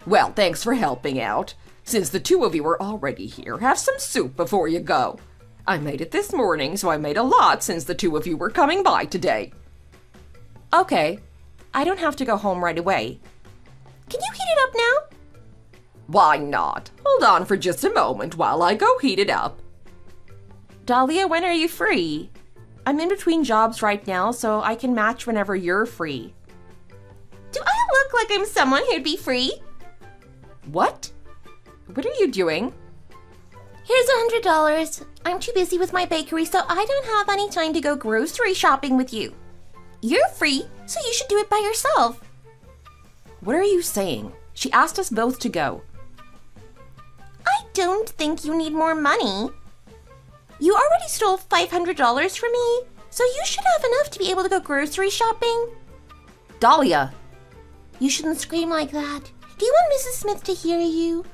S3: Well, thanks for helping out. Since the two of you are already here, have some soup before you go. I made it this morning, so I made a lot since the two of you were coming by today.
S1: Okay, I don't have to go home right away.
S2: Can you heat it up now?
S3: Why not? Hold on for just a moment while I go heat it up.
S1: Dahlia, when are you free? I'm in between jobs right now, so I can match whenever you're free.
S2: Do I look like I'm someone who'd be free?
S1: What? What are you doing?
S2: Here's $100. I'm too busy with my bakery, so I don't have any time to go grocery shopping with you. You're free, so you should do it by yourself.
S1: What are you saying? She asked us both to go.
S2: I don't think you need more money. You already stole $500 from me, so you should have enough to be able to go grocery shopping.
S1: Dahlia!
S2: You shouldn't scream like that. Do you want Mrs. Smith to hear you?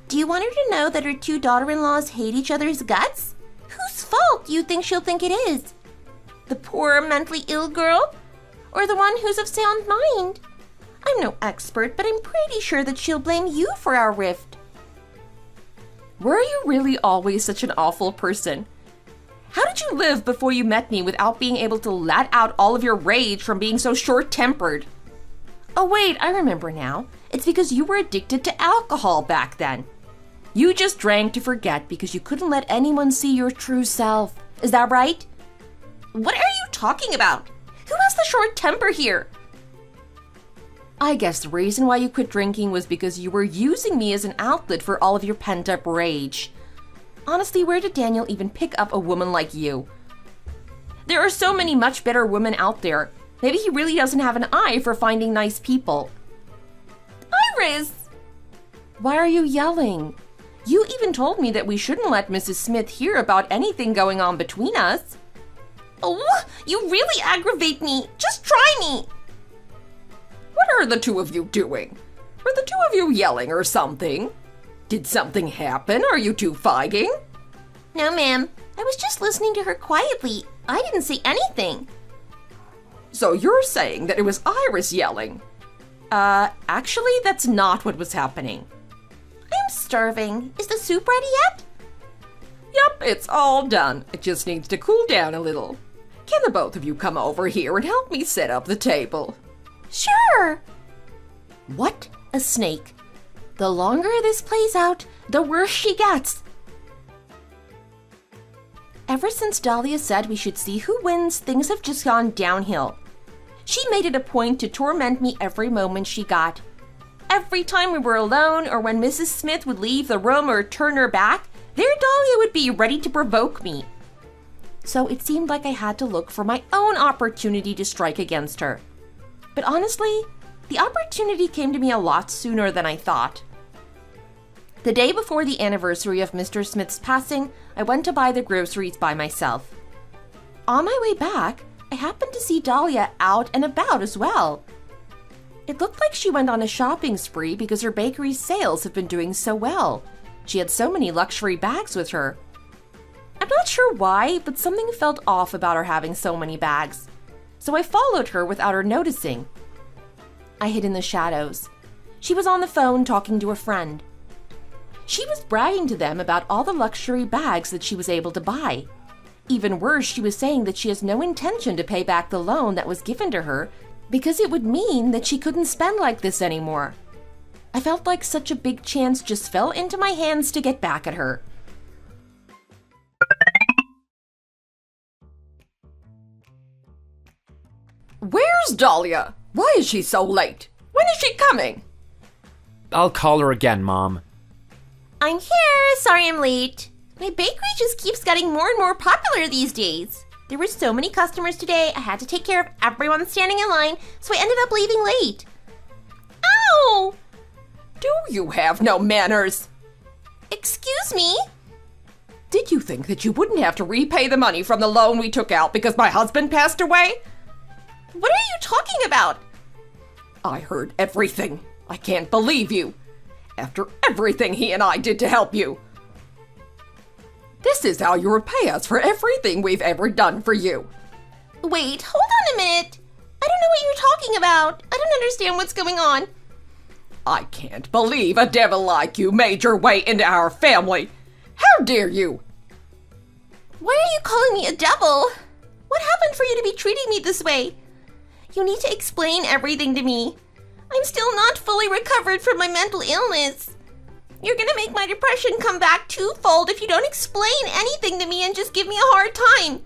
S2: Do you want her to know that her two daughter-in-laws hate each other's guts? Whose fault do you think she'll think it is? The poor mentally ill girl? Or the one who's of sound mind? I'm no expert, but I'm pretty sure that she'll blame you for our rift.
S1: Were you really always such an awful person? How did you live before you met me without being able to let out all of your rage from being so short-tempered? Oh wait, I remember now. It's because you were addicted to alcohol back then. You just drank to forget because you couldn't let anyone see your true self. Is that right?
S2: What are you talking about? Who has the short temper here?
S1: I guess the reason why you quit drinking was because you were using me as an outlet for all of your pent-up rage. Honestly, where did Daniel even pick up a woman like you? There are so many much better women out there. Maybe he really doesn't have an eye for finding nice people.
S2: Iris!
S1: Why are you yelling? You even told me that we shouldn't let Mrs. Smith hear about anything going on between us.
S2: Oh, you really aggravate me. Just try me.
S3: What are the two of you doing? Are the two of you yelling or something? Did something happen? Are you two fighting?
S2: No, ma'am. I was just listening to her quietly. I didn't say anything.
S3: So you're saying that it was Iris yelling?
S1: Actually, that's not what was happening.
S2: I'm starving. Is the soup ready yet?
S3: Yep, it's all done. It just needs to cool down a little. Can the both of you come over here and help me set up the table?
S2: Sure.
S1: What a snake. The longer this plays out, the worse she gets. Ever since Dahlia said we should see who wins, things have just gone downhill. She made it a point to torment me every moment she got. Every time we were alone or when Mrs. Smith would leave the room or turn her back, there Dahlia would be ready to provoke me. So it seemed like I had to look for my own opportunity to strike against her. But honestly, The opportunity came to me a lot sooner than I thought. The day before the anniversary of Mr. Smith's passing, I went to buy the groceries by myself. On my way back, I happened to see Dahlia out and about as well. It looked like she went on a shopping spree because her bakery's sales have been doing so well. She had so many luxury bags with her. I'm not sure why, but something felt off about her having so many bags. So I followed her without her noticing. I hid in the shadows. She was on the phone talking to a friend. She was bragging to them about all the luxury bags that she was able to buy. Even worse, she was saying that she has no intention to pay back the loan that was given to her because it would mean that she couldn't spend like this anymore. I felt like such a big chance just fell into my hands to get back at her.
S3: Where's Dahlia? Why is she so late? When is she coming?
S4: I'll call her again, Mom.
S2: I'm here. Sorry I'm late. My bakery just keeps getting more and more popular these days. There were so many customers today, I had to take care of everyone standing in line, so I ended up leaving late. Ow!
S3: Do you have no manners?
S2: Excuse me?
S3: Did you think that you wouldn't have to repay the money from the loan we took out because my husband passed away?
S2: What are you talking about?
S3: I heard everything. I can't believe you. After everything he and I did to help you. This is how you repay us for everything we've ever done for you.
S2: Wait, hold on a minute. I don't know what you're talking about. I don't understand what's going on.
S3: I can't believe a devil like you made your way into our family. How dare you?
S2: Why are you calling me a devil? What happened for you to be treating me this way? You need to explain everything to me. I'm still not fully recovered from my mental illness. You're gonna make my depression come back twofold if you don't explain anything to me and just give me a hard time.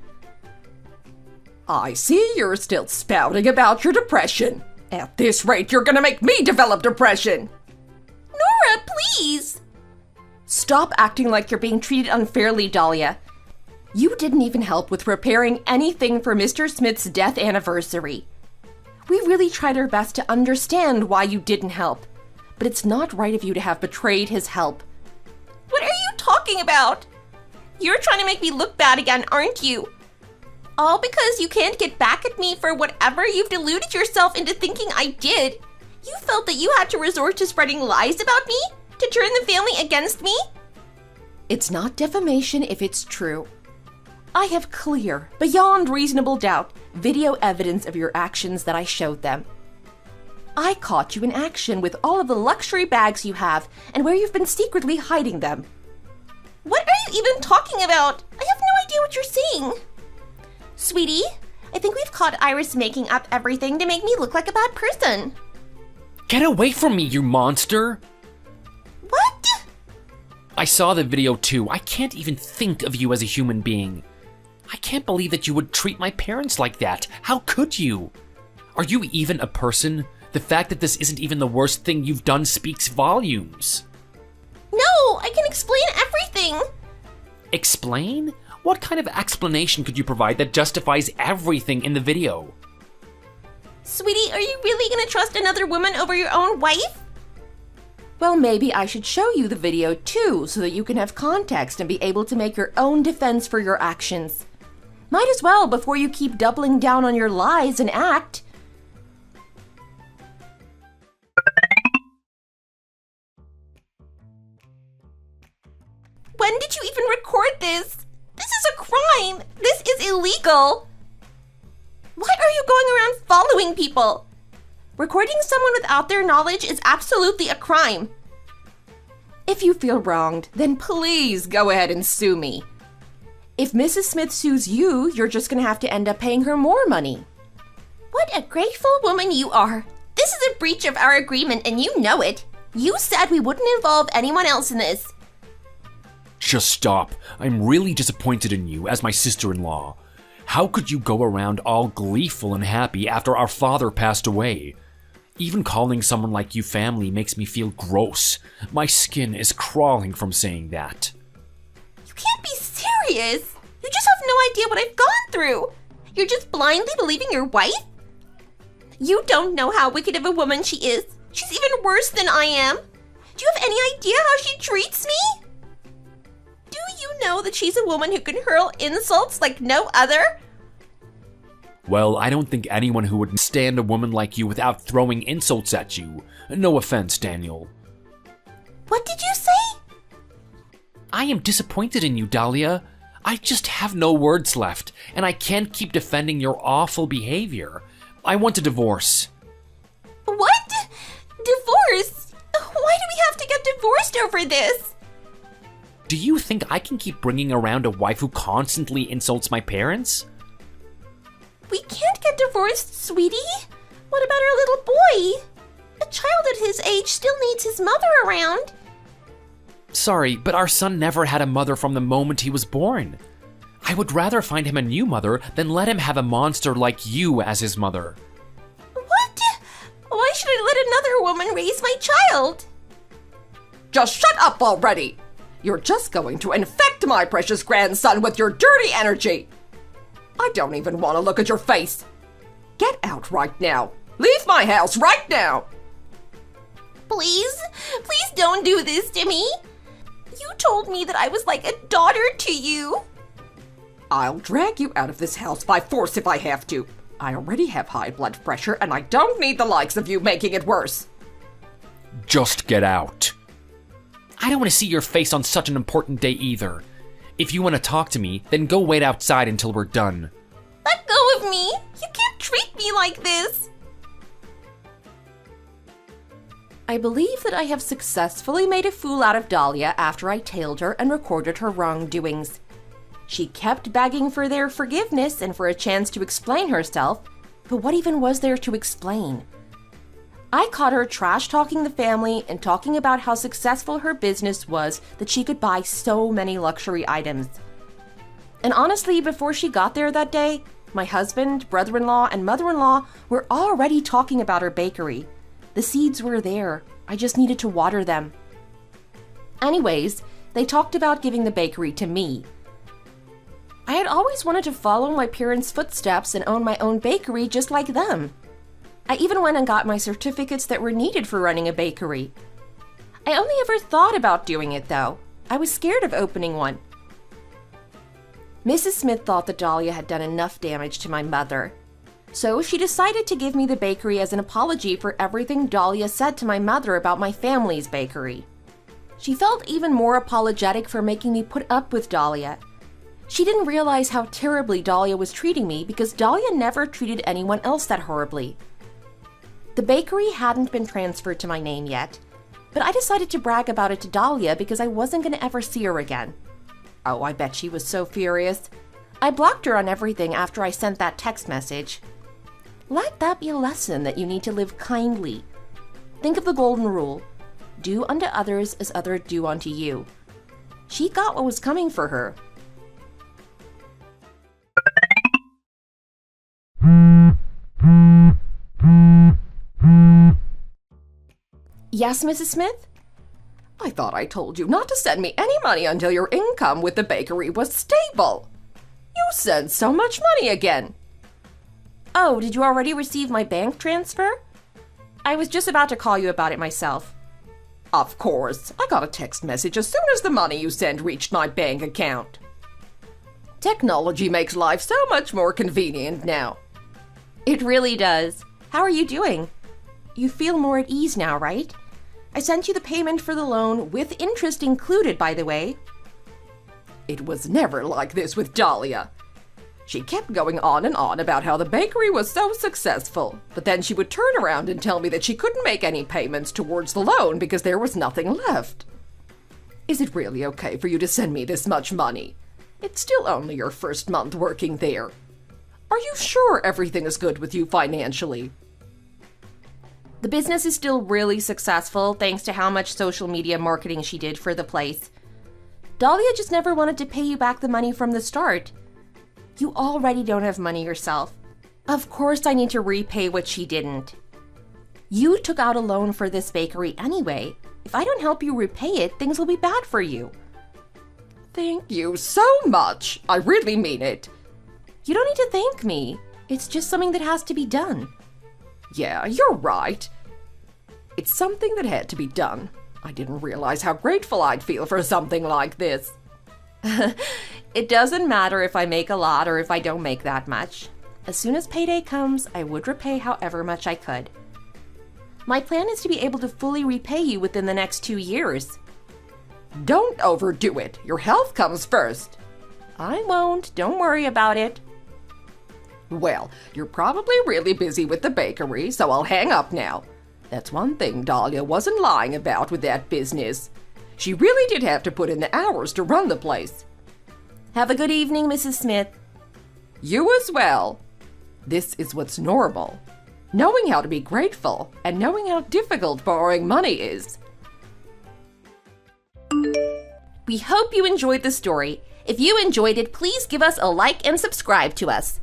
S3: I see you're still spouting about your depression. At this rate, you're gonna make me develop depression.
S2: Nora, please.
S1: Stop acting like you're being treated unfairly, Dahlia. You didn't even help with preparing anything for Mr. Smith's death anniversary. We really tried our best to understand why you didn't help, but it's not right of you to have betrayed his help.
S2: What are you talking about? You're trying to make me look bad again, aren't you? All because you can't get back at me for whatever you've deluded yourself into thinking I did. You felt that you had to resort to spreading lies about me? To turn the family against me?
S1: It's not defamation if it's true. I have clear, beyond reasonable doubt, video evidence of your actions that I showed them. I caught you in action with all of the luxury bags you have and where you've been secretly hiding them.
S2: What are you even talking about? I have no idea what you're saying. Sweetie, I think we've caught Iris making up everything to make me look like a bad person.
S4: Get away from me, you monster!
S2: What?
S4: I saw the video too. I can't even think of you as a human being. I can't believe that you would treat my parents like that. How could you? Are you even a person? The fact that this isn't even the worst thing you've done speaks volumes.
S2: No, I can explain everything.
S4: Explain? What kind of explanation could you provide that justifies everything in the video?
S2: Sweetie, are you really gonna trust another woman over your own wife?
S1: Well, maybe I should show you the video too, so that you can have context and be able to make your own defense for your actions. Might as well before you keep doubling down on your lies and act.
S2: When did you even record this? This is a crime! This is illegal! Why are you going around following people? Recording someone without their knowledge is absolutely a crime.
S1: If you feel wronged, then please go ahead and sue me. If Mrs. Smith sues you, you're just gonna have to end up paying her more money.
S2: What a grateful woman you are. This is a breach of our agreement and you know it. You said we wouldn't involve anyone else in this.
S4: Just stop. I'm really disappointed in you as my sister-in-law. How could you go around all gleeful and happy after our father passed away? Even calling someone like you family makes me feel gross. My skin is crawling from saying that.
S2: You can't be serious. You just have no idea what I've gone through. You're just blindly believing your wife? You don't know how wicked of a woman she is. She's even worse than I am. Do you have any idea how she treats me? Do you know that she's a woman who can hurl insults like no other?
S4: Well, I don't think anyone who would stand a woman like you without throwing insults at you. No offense, Daniel.
S2: What did you say?
S4: I am disappointed in you, Dahlia. I just have no words left, and I can't keep defending your awful behavior. I want a divorce.
S2: What? Divorce? Why do we have to get divorced over this?
S4: Do you think I can keep bringing around a wife who constantly insults my parents?
S2: We can't get divorced, sweetie. What about our little boy? A child at his age still needs his mother around.
S4: Sorry, but our son never had a mother from the moment he was born. I would rather find him a new mother than let him have a monster like you as his mother.
S2: What? Why should I let another woman raise my child?
S3: Just shut up already! You're just going to infect my precious grandson with your dirty energy! I don't even want to look at your face! Get out right now! Leave my house right now!
S2: Please don't do this to me. You told me that I was like a daughter to you.
S3: I'll drag you out of this house by force if I have to. I already have high blood pressure, and I don't need the likes of you making it worse.
S4: Just get out. I don't want to see your face on such an important day either. If you want to talk to me, then go wait outside until we're done.
S2: Let go of me. You can't treat me like this.
S1: I believe that I have successfully made a fool out of Dahlia after I tailed her and recorded her wrongdoings. She kept begging for their forgiveness and for a chance to explain herself, but what even was there to explain? I caught her trash-talking the family and talking about how successful her business was that she could buy so many luxury items. And honestly, before she got there that day, my husband, brother-in-law, and mother-in-law were already talking about her bakery. The seeds were there. I just needed to water them. Anyways, they talked about giving the bakery to me. I had always wanted to follow my parents' footsteps and own my own bakery just like them. I even went and got my certificates that were needed for running a bakery. I only ever thought about doing it though. I was scared of opening one. Mrs. Smith thought that Dahlia had done enough damage to my mother. So she decided to give me the bakery as an apology for everything Dahlia said to my mother about my family's bakery. She felt even more apologetic for making me put up with Dahlia. She didn't realize how terribly Dahlia was treating me because Dahlia never treated anyone else that horribly. The bakery hadn't been transferred to my name yet, but I decided to brag about it to Dahlia because I wasn't going to ever see her again. Oh, I bet she was so furious. I blocked her on everything after I sent that text message. Let that be a lesson that you need to live kindly. Think of the golden rule. Do unto others as others do unto you. She got what was coming for her. Yes, Mrs. Smith?
S3: I thought I told you not to send me any money until your income with the bakery was stable. You sent so much money again.
S1: Oh, did you already receive my bank transfer? I was just about to call you about it myself.
S3: Of course. I got a text message as soon as the money you sent reached my bank account. Technology makes life so much more convenient now.
S1: It really does. How are you doing? You feel more at ease now, right? I sent you the payment for the loan with interest included, by the way.
S3: It was never like this with Dahlia. She kept going on and on about how the bakery was so successful, but then she would turn around and tell me that she couldn't make any payments towards the loan because there was nothing left. Is it really okay for you to send me this much money? It's still only your first month working there. Are you sure everything is good with you financially?
S1: The business is still really successful thanks to how much social media marketing she did for the place. Dahlia just never wanted to pay you back the money from the start. You already don't have money yourself. Of course I need to repay what she didn't. You took out a loan for this bakery anyway. If I don't help you repay it, things will be bad for you.
S3: Thank you so much. I really mean it.
S1: You don't need to thank me. It's just something that has to be done.
S3: Yeah, you're right. It's something that had to be done. I didn't realize how grateful I'd feel for something like this.
S1: It doesn't matter if I make a lot or if I don't make that much. As soon as payday comes, I would repay however much I could. My plan is to be able to fully repay you within the next 2 years.
S3: Don't overdo it. Your health comes first.
S1: I won't. Don't worry about it.
S3: Well, you're probably really busy with the bakery, so I'll hang up now. That's one thing Dahlia wasn't lying about with that business. She really did have to put in the hours to run the place.
S1: Have a good evening, Mrs. Smith.
S3: You as well. This is what's normal. Knowing how to be grateful and knowing how difficult borrowing money is.
S1: We hope you enjoyed the story. If you enjoyed it, please give us a like and subscribe to us.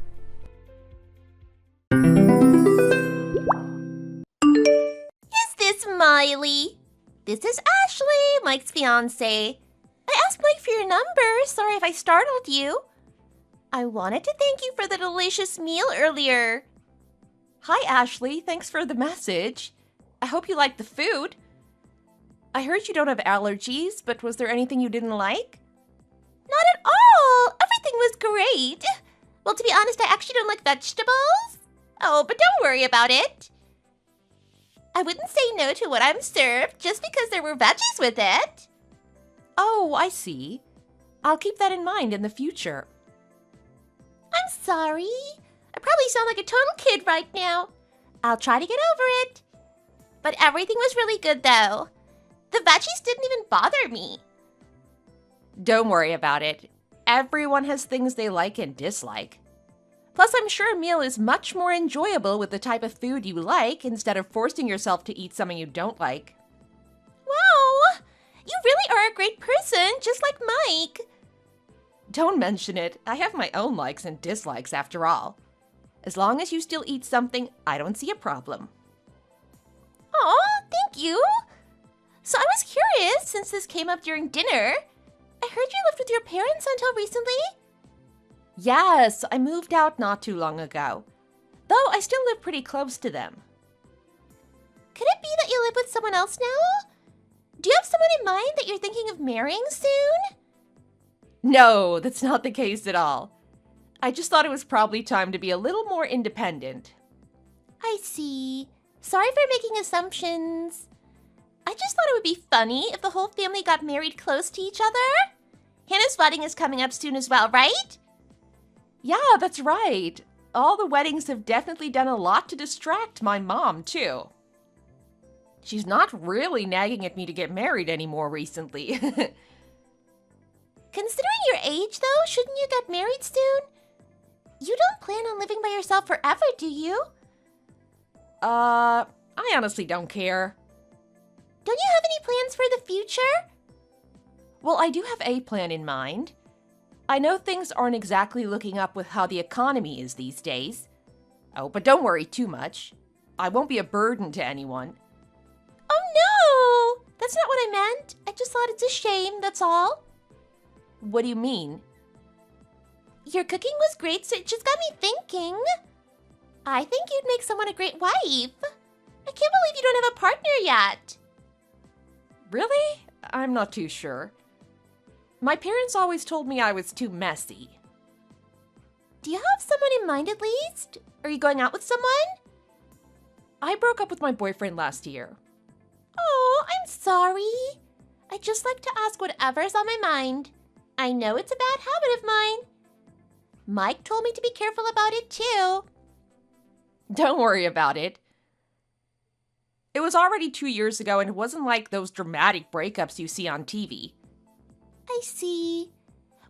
S2: Is this Miley? This is Ashley, Mike's fiance. I asked Mike for your number. Sorry if I startled you. I wanted to thank you for the delicious meal earlier.
S1: Hi, Ashley. Thanks for the message. I hope you liked the food. I heard you don't have allergies, but was there anything you didn't like?
S2: Not at all. Everything was great. Well, to be honest, I actually don't like vegetables. Oh, but don't worry about it. I wouldn't say no to what I'm served just because there were veggies with it.
S1: Oh, I see. I'll keep that in mind in the future.
S2: I'm sorry. I probably sound like a total kid right now. I'll try to get over it. But everything was really good, though. The veggies didn't even bother me.
S1: Don't worry about it. Everyone has things they like and dislike. Plus, I'm sure a meal is much more enjoyable with the type of food you like instead of forcing yourself to eat something you don't like.
S2: Wow! You really are a great person, just like Mike.
S1: Don't mention it. I have my own likes and dislikes after all. As long as you still eat something, I don't see a problem.
S2: Aw, thank you. So I was curious, since this came up during dinner. I heard you lived with your parents until recently?
S1: Yes, I moved out not too long ago. Though I still live pretty close to them.
S2: Could it be that you live with someone else now? Do you have someone in mind that you're thinking of marrying soon?
S1: No, that's not the case at all. I just thought it was probably time to be a little more independent.
S2: I see. Sorry for making assumptions. I just thought it would be funny if the whole family got married close to each other. Hannah's wedding is coming up soon as well, right?
S1: Yeah, that's right. All the weddings have definitely done a lot to distract my mom, too. She's not really nagging at me to get married anymore recently.
S2: Considering your age, though, shouldn't you get married soon? You don't plan on living by yourself forever, do you?
S1: I honestly don't care.
S2: Don't you have any plans for the future?
S1: Well, I do have a plan in mind. I know things aren't exactly looking up with how the economy is these days. Oh, but don't worry too much. I won't be a burden to anyone.
S2: Oh no! That's not what I meant. I just thought it's a shame, that's all.
S1: What do you mean?
S2: Your cooking was great, so it just got me thinking. I think you'd make someone a great wife. I can't believe you don't have a partner yet.
S1: Really? I'm not too sure. My parents always told me I was too messy.
S2: Do you have someone in mind at least? Are you going out with someone?
S1: I broke up with my boyfriend last year.
S2: Oh, I'm sorry. I just like to ask whatever's on my mind. I know it's a bad habit of mine. Mike told me to be careful about it too.
S1: Don't worry about it. It was already 2 years ago and it wasn't like those dramatic breakups you see on TV.
S2: I see.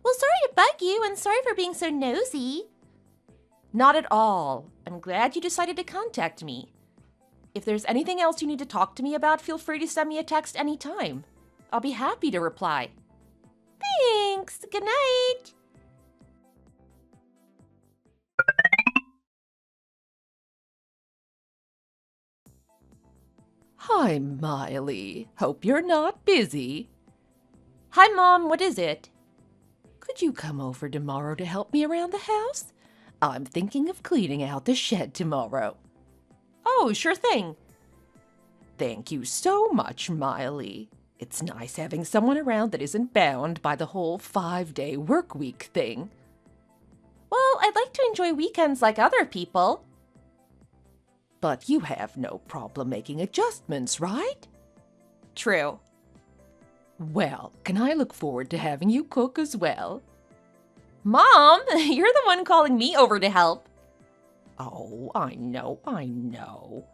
S2: Well, sorry to bug you and sorry for being so nosy.
S1: Not at all. I'm glad you decided to contact me. If there's anything else you need to talk to me about, feel free to send me a text anytime. I'll be happy to reply.
S2: Thanks. Good night.
S3: Hi, Miley. Hope you're not busy.
S1: Hi, Mom. What is it?
S3: Could you come over tomorrow to help me around the house? I'm thinking of cleaning out the shed tomorrow.
S1: Oh, sure thing.
S3: Thank you so much, Miley. It's nice having someone around that isn't bound by the whole 5-day work week thing.
S1: Well, I'd like to enjoy weekends like other people.
S3: But you have no problem making adjustments, right?
S1: True.
S3: Well, can I look forward to having you cook as well?
S1: Mom, you're the one calling me over to help.
S3: Oh, I know.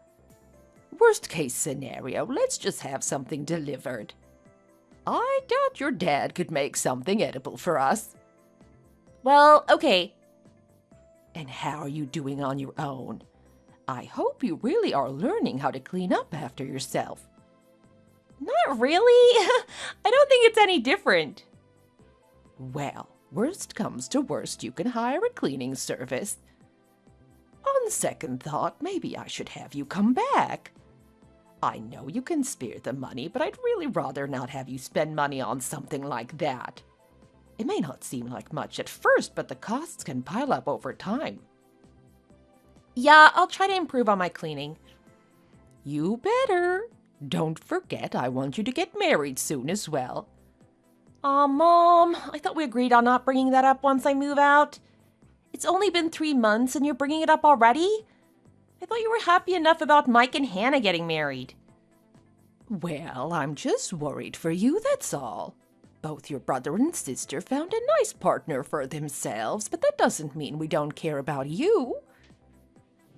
S3: Worst case scenario, let's just have something delivered. I doubt your dad could make something edible for us.
S1: Well, okay.
S3: And how are you doing on your own? I hope you really are learning how to clean up after yourself.
S1: Not really. I don't think it's any different.
S3: Well, worst comes to worst, you can hire a cleaning service. On second thought, maybe I should have you come back. I know you can spare the money, but I'd really rather not have you spend money on something like that. It may not seem like much at first, but the costs can pile up over time.
S1: Yeah, I'll try to improve on my cleaning.
S3: You better. Don't forget, I want you to get married soon as well.
S1: Aw, Mom, I thought we agreed on not bringing that up once I move out. It's only been 3 months and you're bringing it up already? I thought you were happy enough about Mike and Hannah getting married.
S3: Well, I'm just worried for you, that's all. Both your brother and sister found a nice partner for themselves, but that doesn't mean we don't care about you.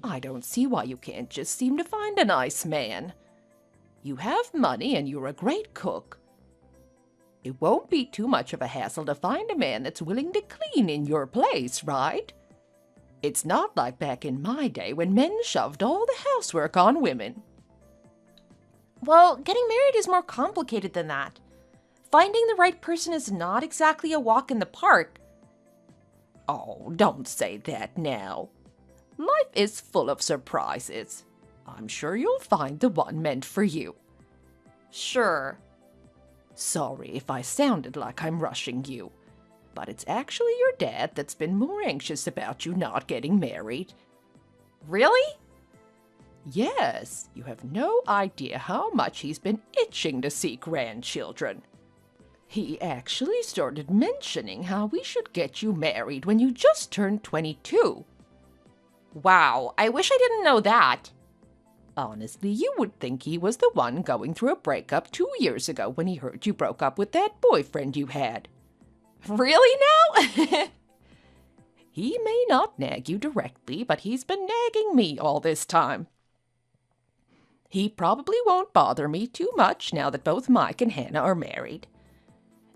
S3: I don't see why you can't just seem to find a nice man. You have money and you're a great cook. It won't be too much of a hassle to find a man that's willing to clean in your place, right? It's not like back in my day when men shoved all the housework on women.
S1: Well, getting married is more complicated than that. Finding the right person is not exactly a walk in the park.
S3: Oh, don't say that now. Life is full of surprises. I'm sure you'll find the one meant for you.
S1: Sure.
S3: Sorry if I sounded like I'm rushing you, but it's actually your dad that's been more anxious about you not getting married.
S1: Really?
S3: Yes, you have no idea how much he's been itching to see grandchildren. He actually started mentioning how we should get you married when you just turned 22.
S1: Wow, I wish I didn't know that.
S3: Honestly, you would think he was the one going through a breakup 2 years ago when he heard you broke up with that boyfriend you had.
S1: Really now?
S3: He may not nag you directly, but he's been nagging me all this time. He probably won't bother me too much now that both Mike and Hannah are married.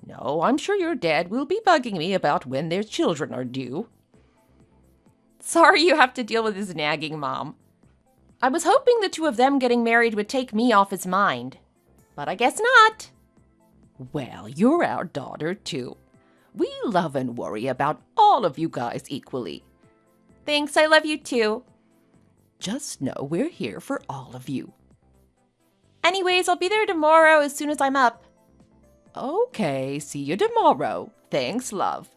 S3: No, I'm sure your dad will be bugging me about when their children are due.
S1: Sorry you have to deal with his nagging, Mom. I was hoping the two of them getting married would take me off his mind. But I guess not.
S3: Well, you're our daughter, too. We love and worry about all of you guys equally.
S1: Thanks, I love you too.
S3: Just know we're here for all of you.
S1: Anyways, I'll be there tomorrow as soon as I'm up.
S3: Okay, see you tomorrow. Thanks, love.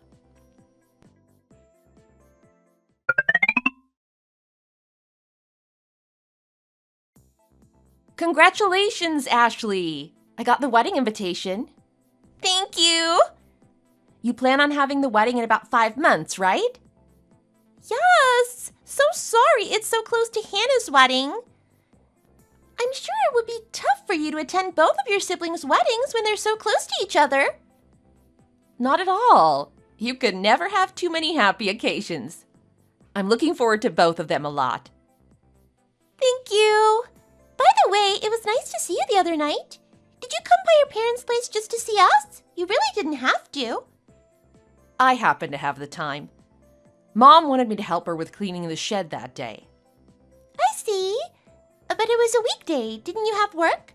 S1: Congratulations, Ashley! I got the wedding invitation.
S2: Thank you!
S1: You plan on having the wedding in about 5 months, right?
S2: Yes! So sorry it's so close to Hannah's wedding. I'm sure it would be tough for you to attend both of your siblings' weddings when they're so close to each other.
S1: Not at all. You could never have too many happy occasions. I'm looking forward to both of them a lot.
S2: Thank you. By the way, it was nice to see you the other night. Did you come by your parents' place just to see us? You really didn't have to.
S1: I happened to have the time. Mom wanted me to help her with cleaning the shed that day.
S2: I see. But it was a weekday. Didn't you have work?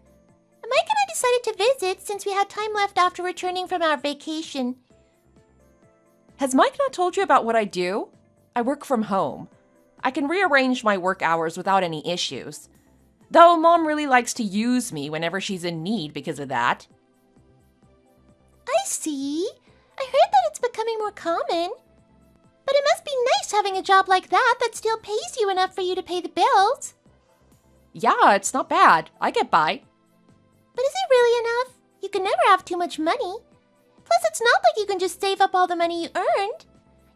S2: Mike and I decided to visit since we had time left after returning from our vacation.
S1: Has Mike not told you about what I do? I work from home. I can rearrange my work hours without any issues. Though Mom really likes to use me whenever she's in need because of that.
S2: I see. I heard that it's becoming more common. But it must be nice having a job like that that still pays you enough for you to pay the bills.
S1: Yeah, it's not bad. I get by.
S2: But is it really enough? You can never have too much money. Plus, it's not like you can just save up all the money you earned.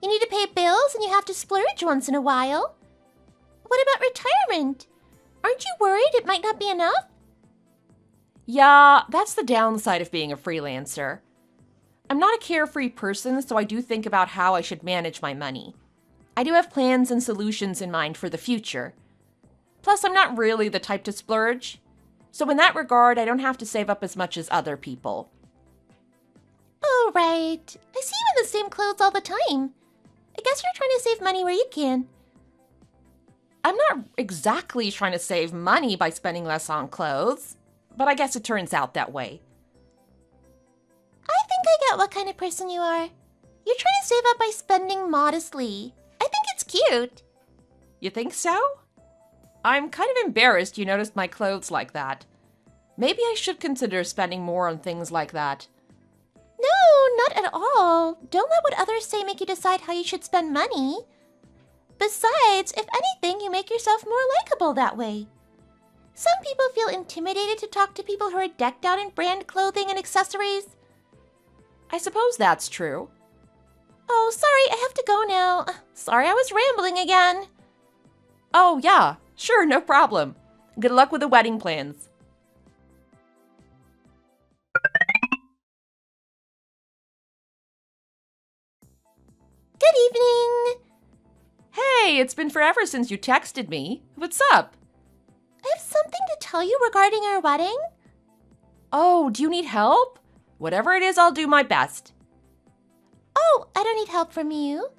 S2: You need to pay bills and you have to splurge once in a while. What about retirement? Aren't you worried it might not be enough?
S1: Yeah, that's the downside of being a freelancer. I'm not a carefree person, so I do think about how I should manage my money. I do have plans and solutions in mind for the future. Plus, I'm not really the type to splurge. So in that regard, I don't have to save up as much as other people.
S2: Oh, right. I see you in the same clothes all the time. I guess you're trying to save money where you can.
S1: I'm not exactly trying to save money by spending less on clothes, but I guess it turns out that way.
S2: I think I get what kind of person you are. You're trying to save up by spending modestly. I think it's cute.
S1: You think so? I'm kind of embarrassed you noticed my clothes like that. Maybe I should consider spending more on things like that.
S2: No, not at all. Don't let what others say make you decide how you should spend money. Besides, if anything, you make yourself more likable that way. Some people feel intimidated to talk to people who are decked out in brand clothing and accessories.
S1: I suppose that's true.
S2: Oh, sorry, I have to go now. Sorry, I was rambling again.
S1: Oh, yeah, sure, no problem. Good luck with the wedding plans.
S2: Good evening.
S1: Hey, it's been forever since you texted me. What's up?
S2: I have something to tell you regarding our wedding.
S1: Oh, do you need help? Whatever it is, I'll do my best.
S2: Oh, I don't need help from you.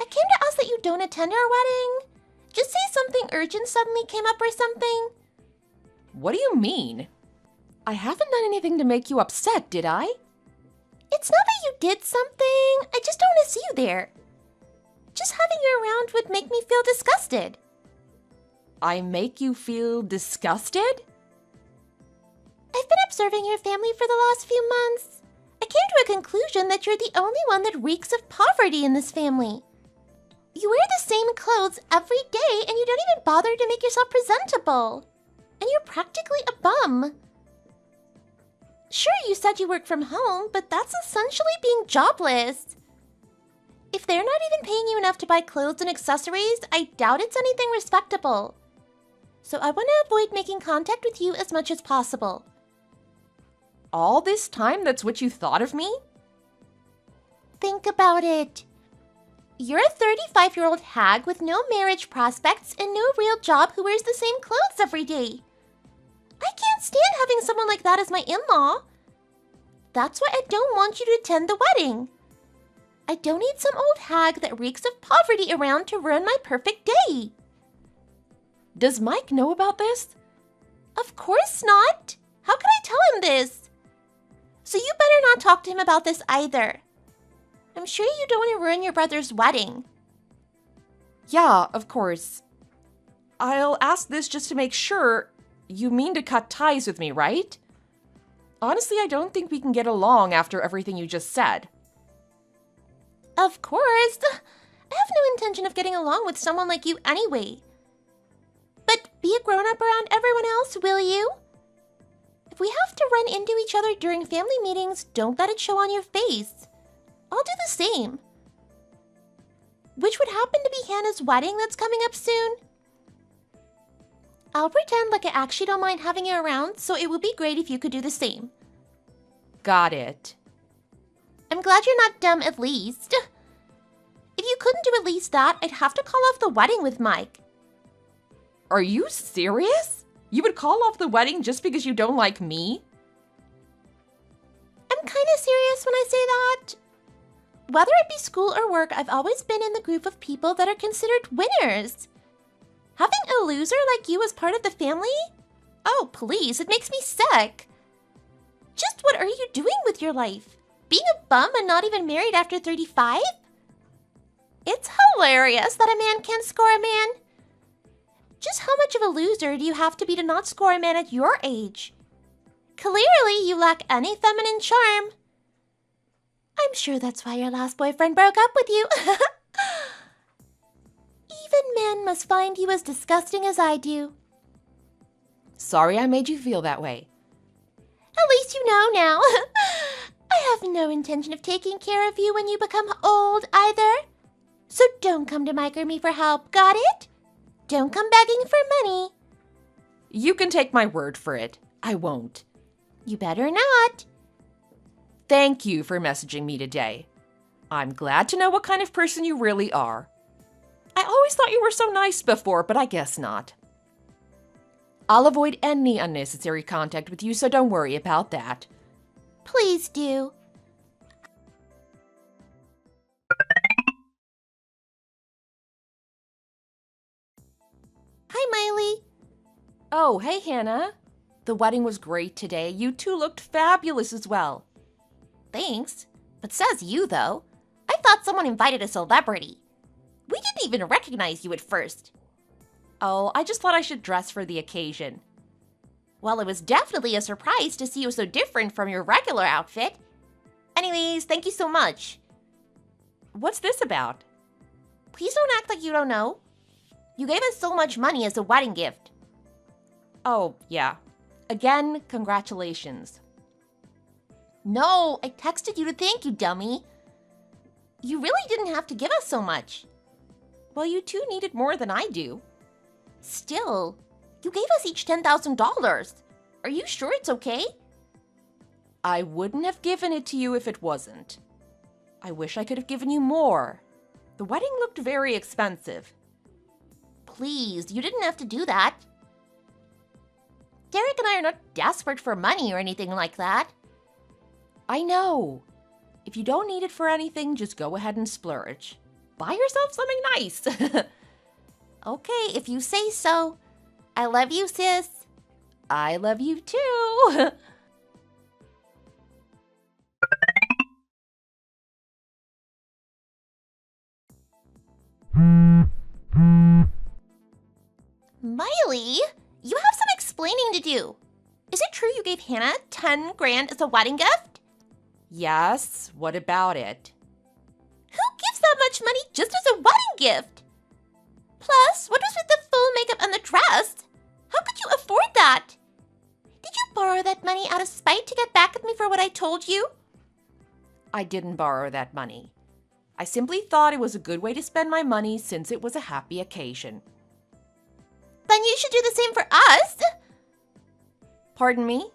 S2: I came to ask that you don't attend our wedding. Just say something urgent suddenly came up or something.
S1: What do you mean? I haven't done anything to make you upset, did I?
S2: It's not that you did something. I just don't want to see you there. Just having you around would make me feel disgusted.
S1: I make you feel disgusted?
S2: I've been observing your family for the last few months. I came to a conclusion that you're the only one that reeks of poverty in this family. You wear the same clothes every day and you don't even bother to make yourself presentable. And you're practically a bum. Sure, you said you work from home, but that's essentially being jobless. If they're not even paying you enough to buy clothes and accessories, I doubt it's anything respectable. So I want to avoid making contact with you as much as possible.
S1: All this time, that's what you thought of me?
S2: Think about it. You're a 35-year-old hag with no marriage prospects and no real job who wears the same clothes every day. I can't stand having someone like that as my in-law. That's why I don't want you to attend the wedding. I don't need some old hag that reeks of poverty around to ruin my perfect day.
S1: Does Mike know about this?
S2: Of course not. How could I tell him this? So you better not talk to him about this either. I'm sure you don't want to ruin your brother's wedding.
S1: Yeah, of course. I'll ask this just to make sure. You mean to cut ties with me, right? Honestly, I don't think we can get along after everything you just said.
S2: Of course. I have no intention of getting along with someone like you anyway. But be a grown-up around everyone else, will you? If we have to run into each other during family meetings, don't let it show on your face. I'll do the same. Which would happen to be Hannah's wedding that's coming up soon. I'll pretend like I actually don't mind having you around, so it would be great if you could do the same.
S1: Got it.
S2: I'm glad you're not dumb at least. If you couldn't do at least that, I'd have to call off the wedding with Mike.
S1: Are you serious? You would call off the wedding just because you don't like me?
S2: I'm kind of serious when I say that. Whether it be school or work, I've always been in the group of people that are considered winners. Having a loser like you as part of the family? Oh, please, it makes me sick. Just what are you doing with your life? Being a bum and not even married after 35? It's hilarious that a man can't score a man. Just how much of a loser do you have to be to not score a man at your age? Clearly, you lack any feminine charm. I'm sure that's why your last boyfriend broke up with you. Even men must find you as disgusting as I do.
S1: Sorry I made you feel that way.
S2: At least you know now. I have no intention of taking care of you when you become old either. So don't come to Mike or me for help, got it? Don't come begging for money.
S1: You can take my word for it. I won't.
S2: You better not.
S1: Thank you for messaging me today. I'm glad to know what kind of person you really are. I always thought you were so nice before, but I guess not. I'll avoid any unnecessary contact with you, so don't worry about that.
S2: Please do. Hi, Miley.
S1: Oh, hey, Hannah. The wedding was great today. You two looked fabulous as well.
S2: Thanks. But says you, though. I thought someone invited a celebrity. We didn't even recognize you at first.
S1: Oh, I just thought I should dress for the occasion.
S2: Well, it was definitely a surprise to see you so different from your regular outfit. Anyways, thank you so much.
S1: What's this about?
S2: Please don't act like you don't know. You gave us so much money as a wedding gift.
S1: Oh, yeah. Again, congratulations.
S2: No, I texted you to thank you, dummy. You really didn't have to give us so much.
S1: Well, you two needed more than I do.
S2: Still, you gave us each $10,000. Are you sure it's okay?
S1: I wouldn't have given it to you if it wasn't. I wish I could have given you more. The wedding looked very expensive.
S2: Please, you didn't have to do that. Derek and I are not desperate for money or anything like that.
S1: I know. If you don't need it for anything, just go ahead and splurge. Buy yourself something nice.
S2: Okay, if you say so. I love you, sis.
S1: I love you too.
S2: Miley, you have some explaining to do. Is it true you gave Hannah 10 grand as a wedding gift?
S1: Yes, what about it?
S2: Who gives that much money just as a wedding gift? Plus, what was with the full makeup and the dress? How could you afford that? Did you borrow that money out of spite to get back at me for what I told you?
S1: I didn't borrow that money. I simply thought it was a good way to spend my money since it was a happy occasion.
S2: Then you should do the same for us.
S1: Pardon me?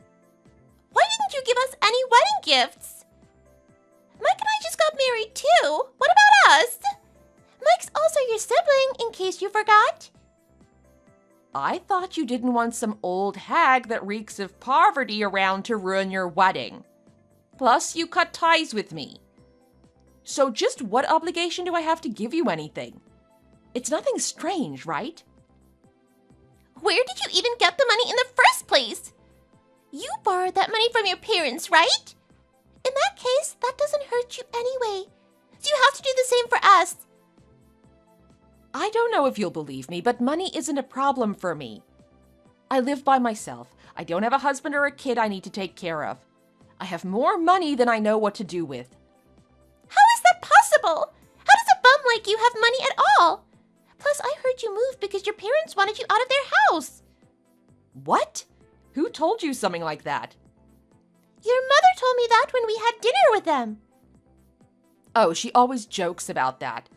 S2: Why didn't you give us any wedding gifts? Mike and I just got married too. What about us? Mike's also your sibling, in case you forgot.
S1: I thought you didn't want some old hag that reeks of poverty around to ruin your wedding. Plus, you cut ties with me. So just what obligation do I have to give you anything? It's nothing strange, right?
S2: Where did you even get the money in the first place? You borrowed that money from your parents, right? In that case, that doesn't hurt you anyway. So you have to do the same for us.
S1: I don't know if you'll believe me, but money isn't a problem for me. I live by myself. I don't have a husband or a kid I need to take care of. I have more money than I know what to do with.
S2: How is that possible? How does a bum like you have money at all? Plus, I heard you moved because your parents wanted you out of their house.
S1: What? Who told you something like that?
S2: Your mother told me that when we had dinner with them.
S1: Oh, she always jokes about that.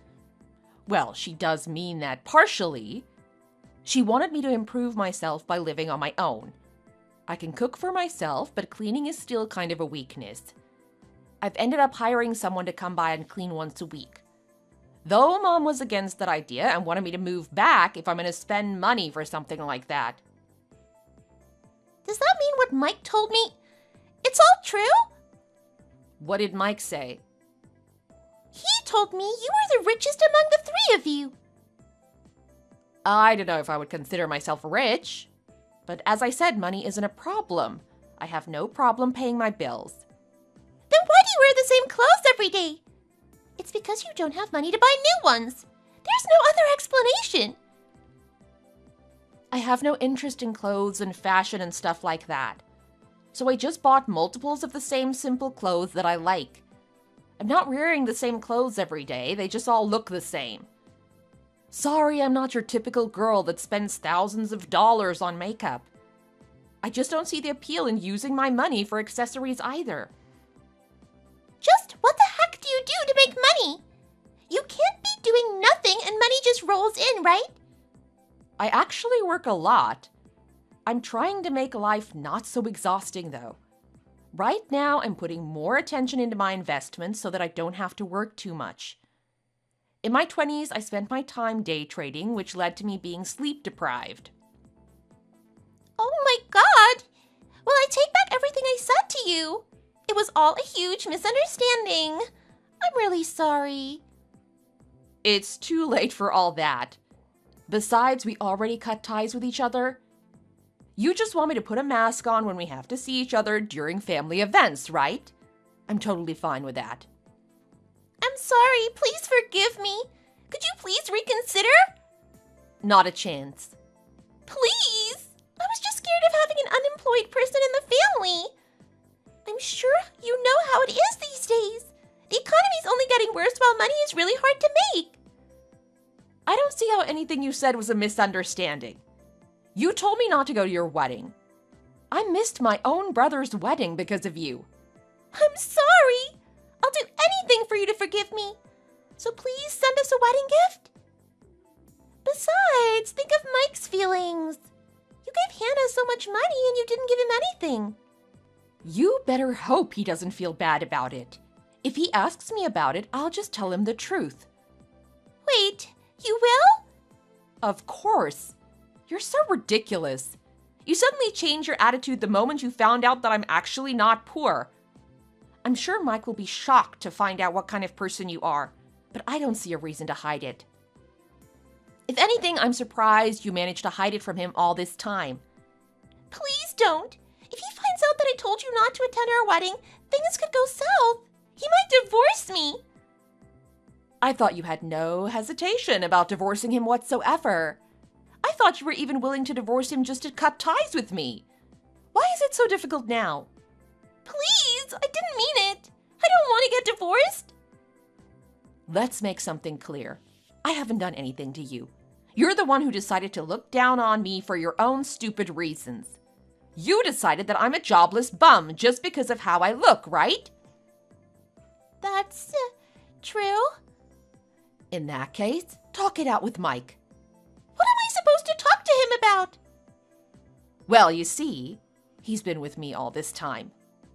S1: Well, she does mean that partially. She wanted me to improve myself by living on my own. I can cook for myself, but cleaning is still kind of a weakness. I've ended up hiring someone to come by and clean once a week. Though Mom was against that idea and wanted me to move back if I'm going to spend money for something like that.
S2: Does that mean what Mike told me? It's all true?
S1: What did Mike say?
S2: He told me you were the richest among the three of you.
S1: I don't know if I would consider myself rich. But as I said, money isn't a problem. I have no problem paying my bills.
S2: Then why do you wear the same clothes every day? It's because you don't have money to buy new ones. There's no other explanation.
S1: I have no interest in clothes and fashion and stuff like that. So I just bought multiples of the same simple clothes that I like. I'm not wearing the same clothes every day, they just all look the same. Sorry, I'm not your typical girl that spends thousands of dollars on makeup. I just don't see the appeal in using my money for accessories either.
S2: Just what the heck do you do to make money? You can't be doing nothing and money just rolls in, right?
S1: I actually work a lot. I'm trying to make life not so exhausting, though. Right now, I'm putting more attention into my investments so that I don't have to work too much. In my 20s, I spent my time day trading, which led to me being sleep deprived.
S2: Oh my god! Well, I take back everything I said to you. It was all a huge misunderstanding. I'm really sorry.
S1: It's too late for all that. Besides, we already cut ties with each other. You just want me to put a mask on when we have to see each other during family events, right? I'm totally fine with that.
S2: I'm sorry. Please forgive me. Could you please reconsider?
S1: Not a chance.
S2: Please! I was just scared of having an unemployed person in the family. I'm sure you know how it is these days. The economy's only getting worse while money is really hard to make.
S1: I don't see how anything you said was a misunderstanding. You told me not to go to your wedding. I missed my own brother's wedding because of you.
S2: I'm sorry. I'll do anything for you to forgive me. So please send us a wedding gift. Besides, think of Mike's feelings. You gave Hannah so much money and you didn't give him anything.
S1: You better hope he doesn't feel bad about it. If he asks me about it, I'll just tell him the truth.
S2: Wait, you will?
S1: Of course. You're so ridiculous. You suddenly changed your attitude the moment you found out that I'm actually not poor. I'm sure Mike will be shocked to find out what kind of person you are, but I don't see a reason to hide it. If anything, I'm surprised you managed to hide it from him all this time.
S2: Please don't. If he finds out that I told you not to attend our wedding, things could go south. He might divorce me.
S1: I thought you had no hesitation about divorcing him whatsoever. I thought you were even willing to divorce him just to cut ties with me. Why is it so difficult now?
S2: Please, I didn't mean it. I don't want to get divorced.
S1: Let's make something clear. I haven't done anything to you. You're the one who decided to look down on me for your own stupid reasons. You decided that I'm a jobless bum just because of how I look, right?
S2: That's true.
S1: In that case, talk it out with Mike.
S2: What am I supposed to talk to him about?
S1: Well, you see, he's been with me all this time.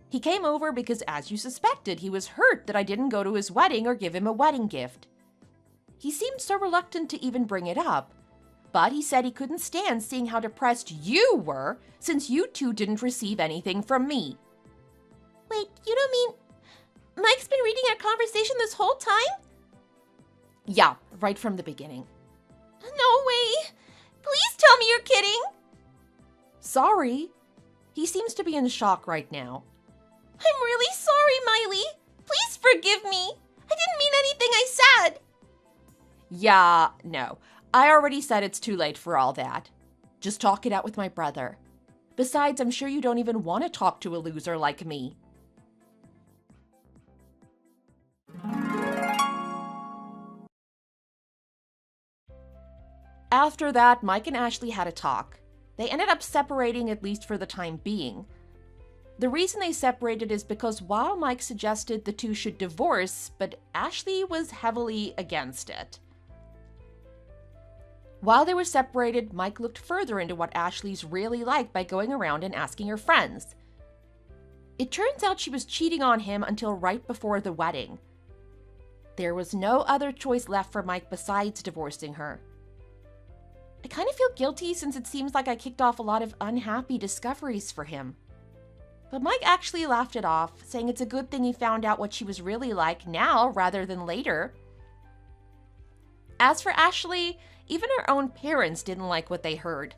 S1: He came over because, as you suspected, he was hurt that I didn't go to his wedding or give him a wedding gift. He seemed so reluctant to even bring it up, but he said he couldn't stand seeing how depressed you were since you two didn't receive anything from me.
S2: Wait, you don't mean Mike's been reading our conversation this whole time?
S1: Yeah, right from the beginning.
S2: No way! Please tell me you're kidding!
S1: Sorry. He seems to be in shock right now.
S2: I'm really sorry, Miley. Please forgive me. I didn't mean anything I said.
S1: Yeah, no. I already said it's too late for all that. Just talk it out with my brother. Besides, I'm sure you don't even want to talk to a loser like me. After that, Mike and Ashley had a talk. They ended up separating, at least for the time being. The reason they separated is because while Mike suggested the two should divorce, but Ashley was heavily against it. While they were separated, Mike looked further into what Ashley's really like by going around and asking her friends. It turns out she was cheating on him until right before the wedding. There was no other choice left for Mike besides divorcing her. I kind of feel guilty since it seems like I kicked off a lot of unhappy discoveries for him. But Mike actually laughed it off, saying it's a good thing he found out what she was really like now rather than later. As for Ashley, even her own parents didn't like what they heard.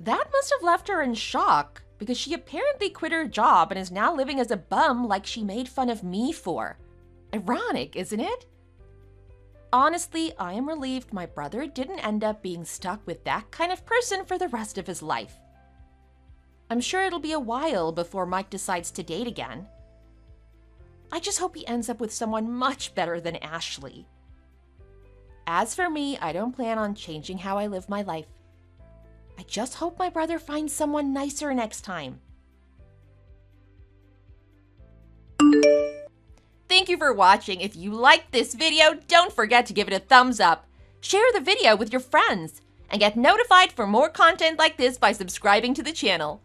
S1: That must have left her in shock, because she apparently quit her job and is now living as a bum like she made fun of me for. Ironic, isn't it? Honestly, I am relieved my brother didn't end up being stuck with that kind of person for the rest of his life. I'm sure it'll be a while before Mike decides to date again. I just hope he ends up with someone much better than Ashley. As for me, I don't plan on changing how I live my life.
S2: I just hope my brother finds someone nicer next time. Thank you for watching. If you liked this video, don't forget to give it a thumbs up. Share the video with your friends and get notified for more content like this by subscribing to the channel.